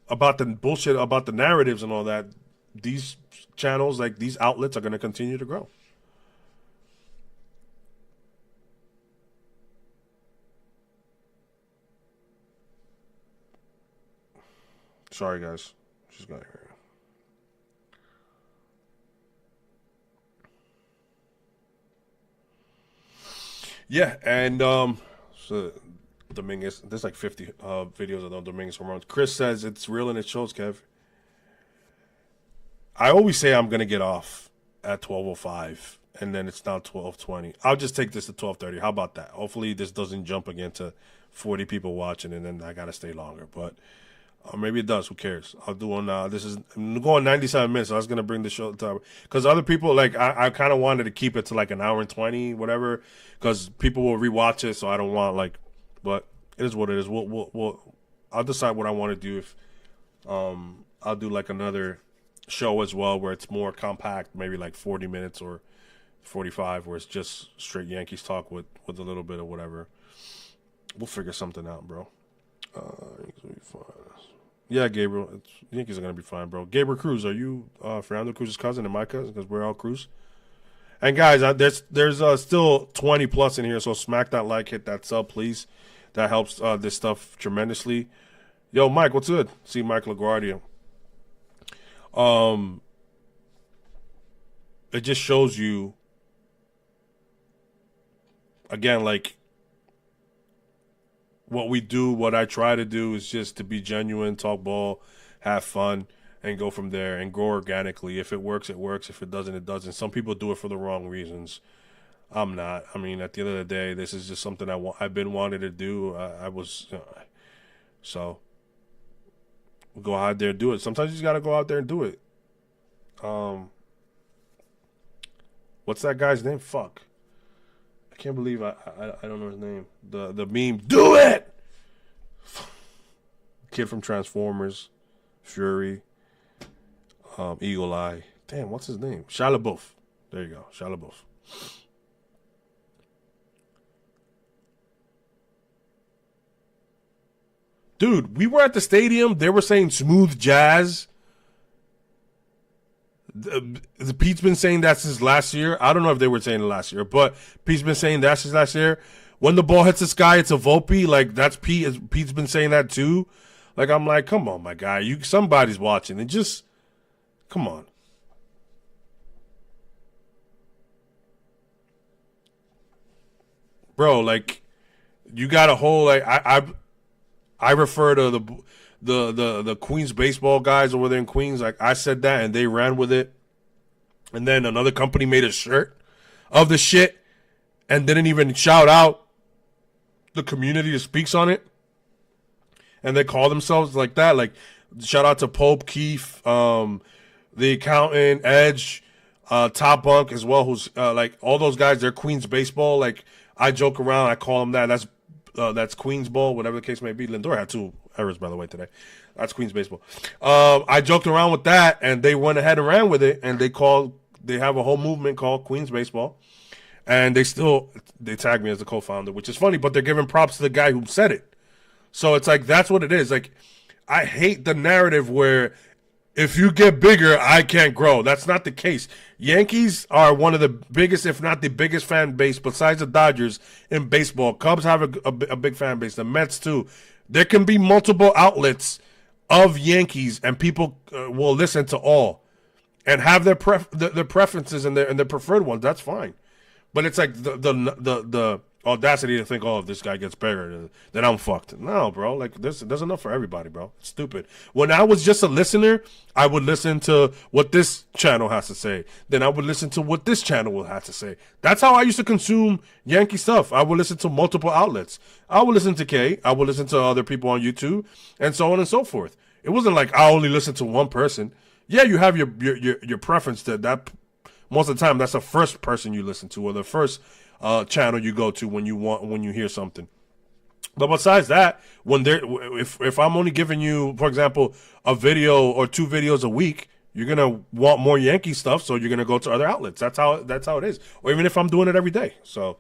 about the bullshit, about the narratives and all that, these channels, like these outlets, are going to continue to grow. Sorry, guys. Just got here. Yeah, and so Dominguez, there's like 50 videos of the Dominguez home runs. Chris says it's real and it shows, Kev. I always say I'm gonna get off at 12:05, and then it's now 12:20. I'll just take this to 12:30. How about that? Hopefully this doesn't jump again to 40 people watching, and then I gotta stay longer. But maybe it does. Who cares? I'll do one now. I'm going 97 minutes. So I was gonna bring the show to, because other people, like, I kind of wanted to keep it to like an hour and 20, whatever, because people will rewatch it. So I don't want, like, but it is what it is. I'll decide what I want to do. If I'll do like another show as well where it's more compact, maybe like 40 minutes or 45, where it's just straight Yankees talk with a little bit of whatever. We'll figure something out, bro. Yeah, Gabriel. Yankees are gonna be fine, bro. Gabriel Cruz, are you Fernando Cruz's cousin and my cousin? Because we're all Cruz. And guys, there's still 20 plus in here, so smack that like, hit that sub, please. That helps this stuff tremendously. Yo, Mike, what's good? See Mike LaGuardia. It just shows you again, like, what we do, what I try to do is just to be genuine, talk ball, have fun, and go from there and grow organically. If it works, it works. If it doesn't, it doesn't. Some people do it for the wrong reasons. I'm not. I mean, at the end of the day, this is just something I've been wanting to do. So we'll go out there and do it. Sometimes you just got to go out there and do it. What's that guy's name? Fuck. I can't believe I don't know his name. The meme, do it! Kid from Transformers, Fury, Eagle Eye. Damn, what's his name? Shia LaBeouf. There you go, Shia LaBeouf. Dude, we were at the stadium. They were saying smooth jazz. The Pete's been saying that since last year. I don't know if they were saying it last year, but Pete's been saying that since last year. When the ball hits the sky, it's a Volpe. Like, that's Pete. Pete's been saying that too. Like, I'm like, come on, my guy. Somebody's watching. And just, come on. Bro, like, you got a whole, like, I refer to the Queens baseball guys over there in Queens. Like, I said that and they ran with it. And then another company made a shirt of the shit and didn't even shout out the community that speaks on it. And they call themselves like that. Like, shout out to Pope, Keith, the accountant, Edge, Top Bunk as well, who's like all those guys. They're Queens baseball. Like I joke around, I call them that. That's Queens ball, whatever the case may be. Lindor had 2 errors, by the way, today. That's Queens baseball. I joked around with that, and they went ahead and ran with it, and they have a whole movement called Queens baseball, and they tag me as the co-founder, which is funny, but they're giving props to the guy who said it. So it's like, that's what it is. Like, I hate the narrative where if you get bigger, I can't grow. That's not the case. Yankees are one of the biggest, if not the biggest fan base besides the Dodgers in baseball. Cubs have a big fan base. The Mets too. There can be multiple outlets of Yankees, and people will listen to all and have their preferences and their preferred ones. That's fine. But it's like the audacity to think, oh, if this guy gets bigger, then I'm fucked. No, bro. Like, there's enough for everybody, bro. It's stupid. When I was just a listener, I would listen to what this channel has to say. Then I would listen to what this channel will have to say. That's how I used to consume Yankee stuff. I would listen to multiple outlets. I would listen to Kay. I would listen to other people on YouTube, and so on and so forth. It wasn't like I only listen to one person. Yeah, you have your preference that most of the time that's the first person you listen to, or the first channel you go to when you hear something. But besides that, if I'm only giving you, for example, a video or 2 videos a week, you're gonna want more Yankee stuff, so you're gonna go to other outlets. That's how it is. Or even if I'm doing it every day. So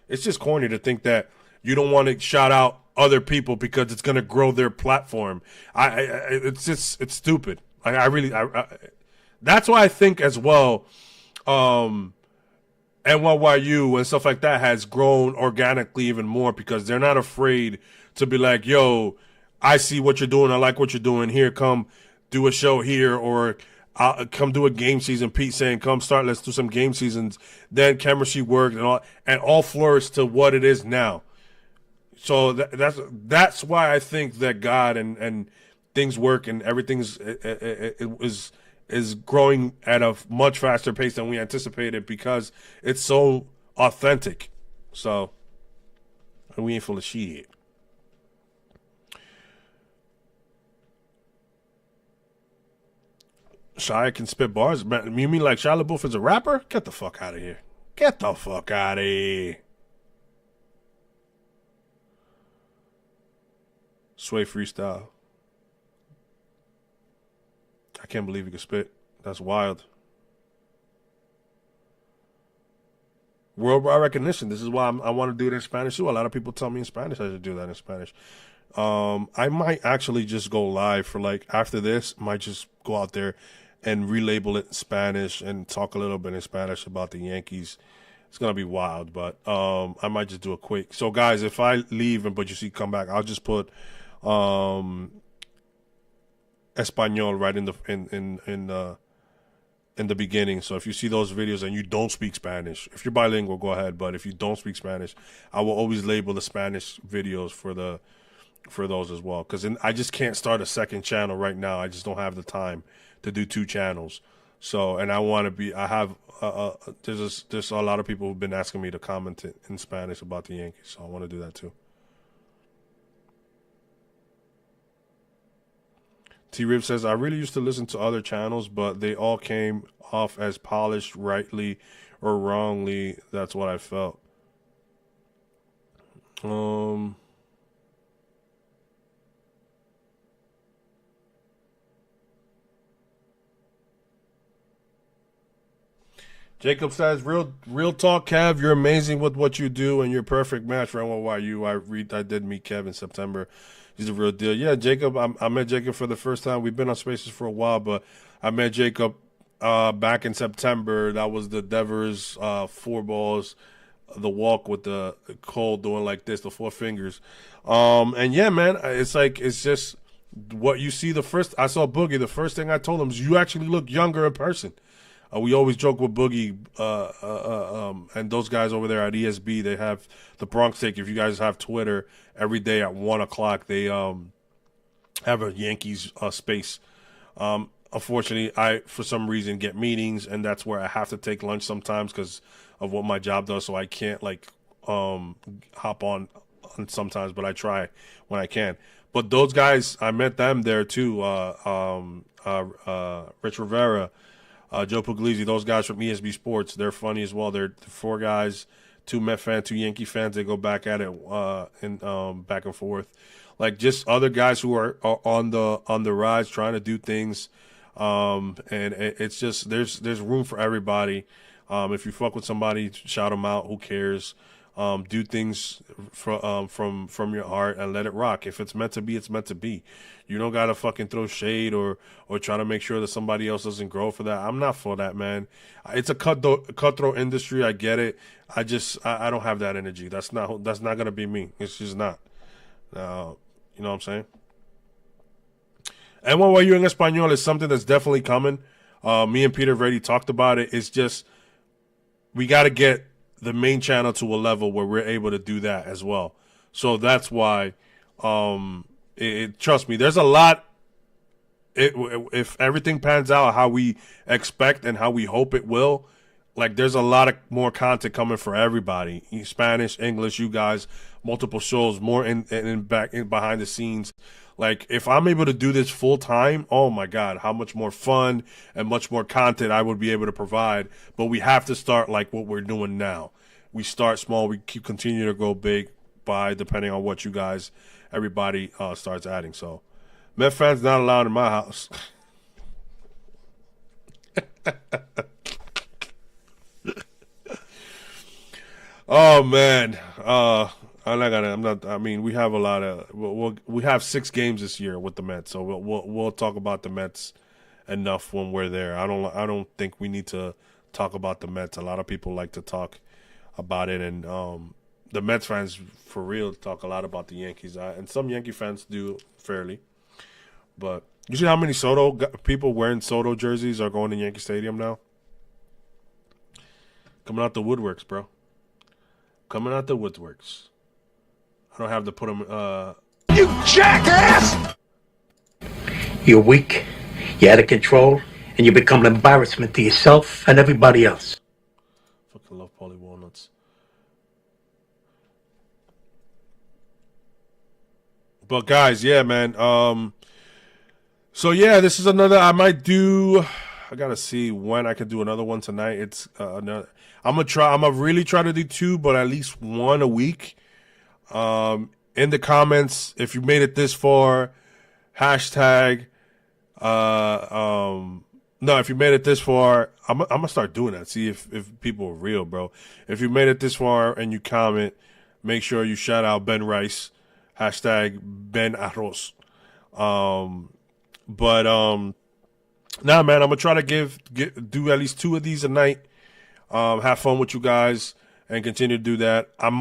it's just corny to think that you don't want to shout out other people because it's gonna grow their platform. It's stupid. That's why I think as well. NYU and stuff like that has grown organically even more because they're not afraid to be like, yo, I see what you're doing. I like what you're doing. Here, come do a show here, or come do a game season. Pete saying, come start, let's do some game seasons. Then chemistry worked and all flourished to what it is now. So that's why I think that God and things work and everything is growing at a much faster pace than we anticipated because it's so authentic. So, and we ain't full of shit. Shia can spit bars. You mean like Shia LaBeouf is a rapper? Get the fuck out of here. Get the fuck out of here. Sway freestyle. I can't believe he could spit. That's wild. Worldwide recognition. This is why I want to do it in Spanish too. A lot of people tell me in Spanish I should do that in Spanish. I might actually just go live for like after this. Might just go out there and relabel it in Spanish and talk a little bit in Spanish about the Yankees. It's gonna be wild, but I might just do a quick. So guys, if I leave but you see come back, I'll just put Espanol right in the beginning. So if you see those videos and you don't speak Spanish, if you're bilingual, go ahead. But if you don't speak Spanish, I will always label the Spanish videos for those as well. Because I just can't start a second channel right now. I just don't have the time to do 2 channels. So, and I want to be. I have. There's a lot of people who've been asking me to comment in Spanish about the Yankees. So I want to do that too. T-Rib says, I really used to listen to other channels, but they all came off as polished, rightly or wrongly. That's what I felt. Jacob says, real talk, Kev, you're amazing with what you do, and you're a perfect match for NYU. I did meet Kev in September. He's a real deal. Yeah, Jacob, I met Jacob for the first time. We've been on Spaces for a while, but I met Jacob back in September. That was the Devers 4 balls, the walk with the Cole doing like this, the 4 fingers. And yeah, man, it's just what you see. I saw Boogie. The first thing I told him is, you actually look younger in person. We always joke with Boogie and those guys over there at ESB. They have the Bronx Take. If you guys have Twitter, every day at 1 o'clock, they have a Yankees space. Unfortunately, I, for some reason, get meetings, and that's where I have to take lunch sometimes because of what my job does, so I can't, hop on sometimes, but I try when I can. But those guys, I met them there, too. Rich Rivera, Joe Puglisi, those guys from ESB Sports, they're funny as well. They're 4 guys, 2 Met fans, 2 Yankee fans. They go back at it and back and forth. Like just other guys who are on the rise trying to do things. And it's just there's room for everybody. If you fuck with somebody, shout them out. Who cares? Do things from your heart and let it rock. If it's meant to be, it's meant to be. You don't gotta fucking throw shade or try to make sure that somebody else doesn't grow for that. I'm not for that, man. It's a cutthroat industry. I get it. I don't have that energy. That's not gonna be me. It's just not. You know what I'm saying? And what you in Espanol is something that's definitely coming. Me and Peter have already talked about it. It's just we got to get the main channel to a level where we're able to do that as well. So that's why, trust me, there's a lot. If everything pans out how we expect and how we hope it will, like there's a lot of more content coming for everybody. Spanish, English, you guys, multiple shows, more in behind the scenes. Like if I'm able to do this full time, oh my God, how much more fun and much more content I would be able to provide. But we have to start like what we're doing now. We start small, we continue to grow big by depending on what you guys, everybody starts adding. So Met fans not allowed in my house. Oh man. I mean, we have a lot of. We have 6 games this year with the Mets, so we'll talk about the Mets enough when we're there. I don't think we need to talk about the Mets. A lot of people like to talk about it, and the Mets fans for real talk a lot about the Yankees, and some Yankee fans do fairly. But you see how many people wearing Soto jerseys are going to Yankee Stadium now? Coming out the woodworks, bro. Coming out the woodworks. I don't have to put them. You jackass! You're weak, you're out of control, and you become an embarrassment to yourself and everybody else. Fucking love Paulie Walnuts. But guys, yeah, man. So yeah, this is another. I gotta see when I can do another one tonight. It's another. I'm gonna really try to do 2, but at least 1 a week. In the comments, if you made it this far, hashtag. No, if you made it this far, I'm gonna start doing that. See if people are real, bro. If you made it this far and you comment, make sure you shout out Ben Rice, hashtag Ben Arroz. Nah, man, I'm gonna try to do at least 2 of these a night. Have fun with you guys and continue to do that. I'm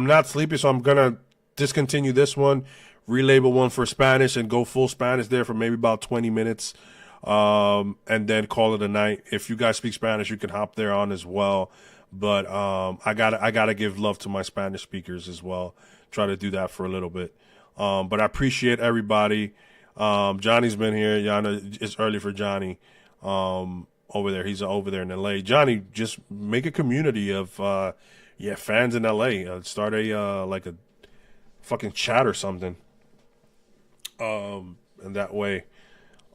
not sleepy, so I'm gonna discontinue this one, relabel one for Spanish, and go full Spanish there for maybe about 20 minutes, and then call it a night. If you guys speak Spanish, you can hop there on as well. But I gotta give love to my Spanish speakers as well. Try to do that for a little bit. But I appreciate everybody. Johnny's been here. It's early for Johnny. Over there, he's over there in LA. Johnny, just make a community of fans in LA. Start a fucking chat or something. And that way,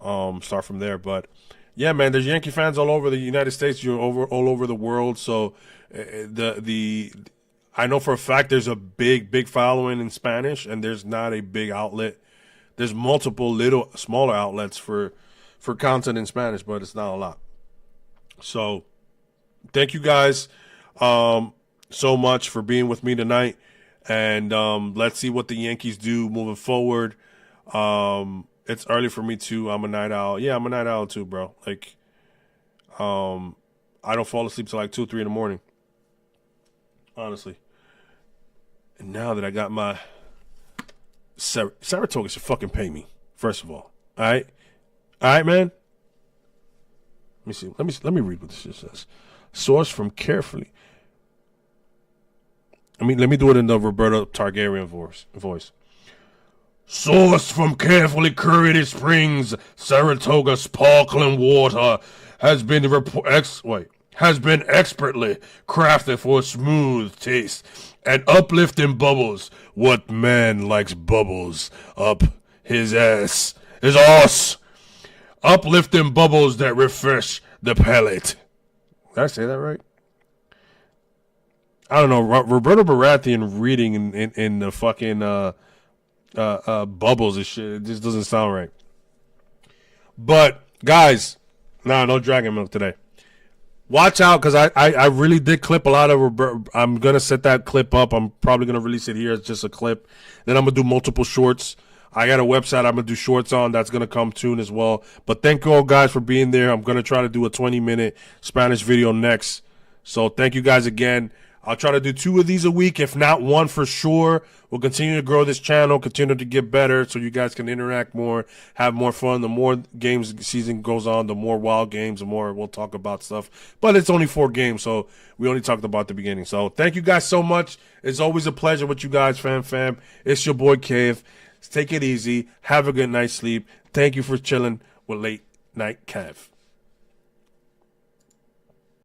start from there. But yeah, man, there's Yankee fans all over the United States. You're all over the world. So I know for a fact there's a big following in Spanish, and there's not a big outlet. There's multiple smaller outlets for content in Spanish, but it's not a lot. So thank you guys so much for being with me tonight, and let's see what the Yankees do moving forward. It's early for me too. I'm a night owl. Yeah, I'm a night owl too, bro. Like I don't fall asleep till like 2 or 3 in the morning, honestly. And now that I got my Saratoga should fucking pay me, first of all. All right, man. Let me see. Let me read what this shit says. Source from carefully. Let me do it in the Roberto Targaryen voice. Source from carefully curated springs, Saratoga sparkling water has been expertly crafted for a smooth taste and uplifting bubbles. What man likes bubbles up his ass? His ass. Uplifting bubbles that refresh the palate. Did I say that right? I don't know. Roberto Baratheon reading in the fucking bubbles and shit. It just doesn't sound right. But, guys, no dragon milk today. Watch out, because I really did clip a lot of Roberto. I'm going to set that clip up. I'm probably going to release it here as just a clip. Then I'm going to do multiple shorts. I got a website I'm going to do shorts on. That's going to come soon as well. But thank you all, guys, for being there. I'm going to try to do a 20-minute Spanish video next. So thank you guys again. I'll try to do 2 of these a week, if not 1 for sure. We'll continue to grow this channel, continue to get better so you guys can interact more, have more fun. The more games the season goes on, the more wild games, the more we'll talk about stuff. But it's only 4 games, so we only talked about the beginning. So thank you guys so much. It's always a pleasure with you guys, fam. It's your boy, Cave. Take it easy. Have a good night's sleep. Thank you for chilling with Late Night Kev.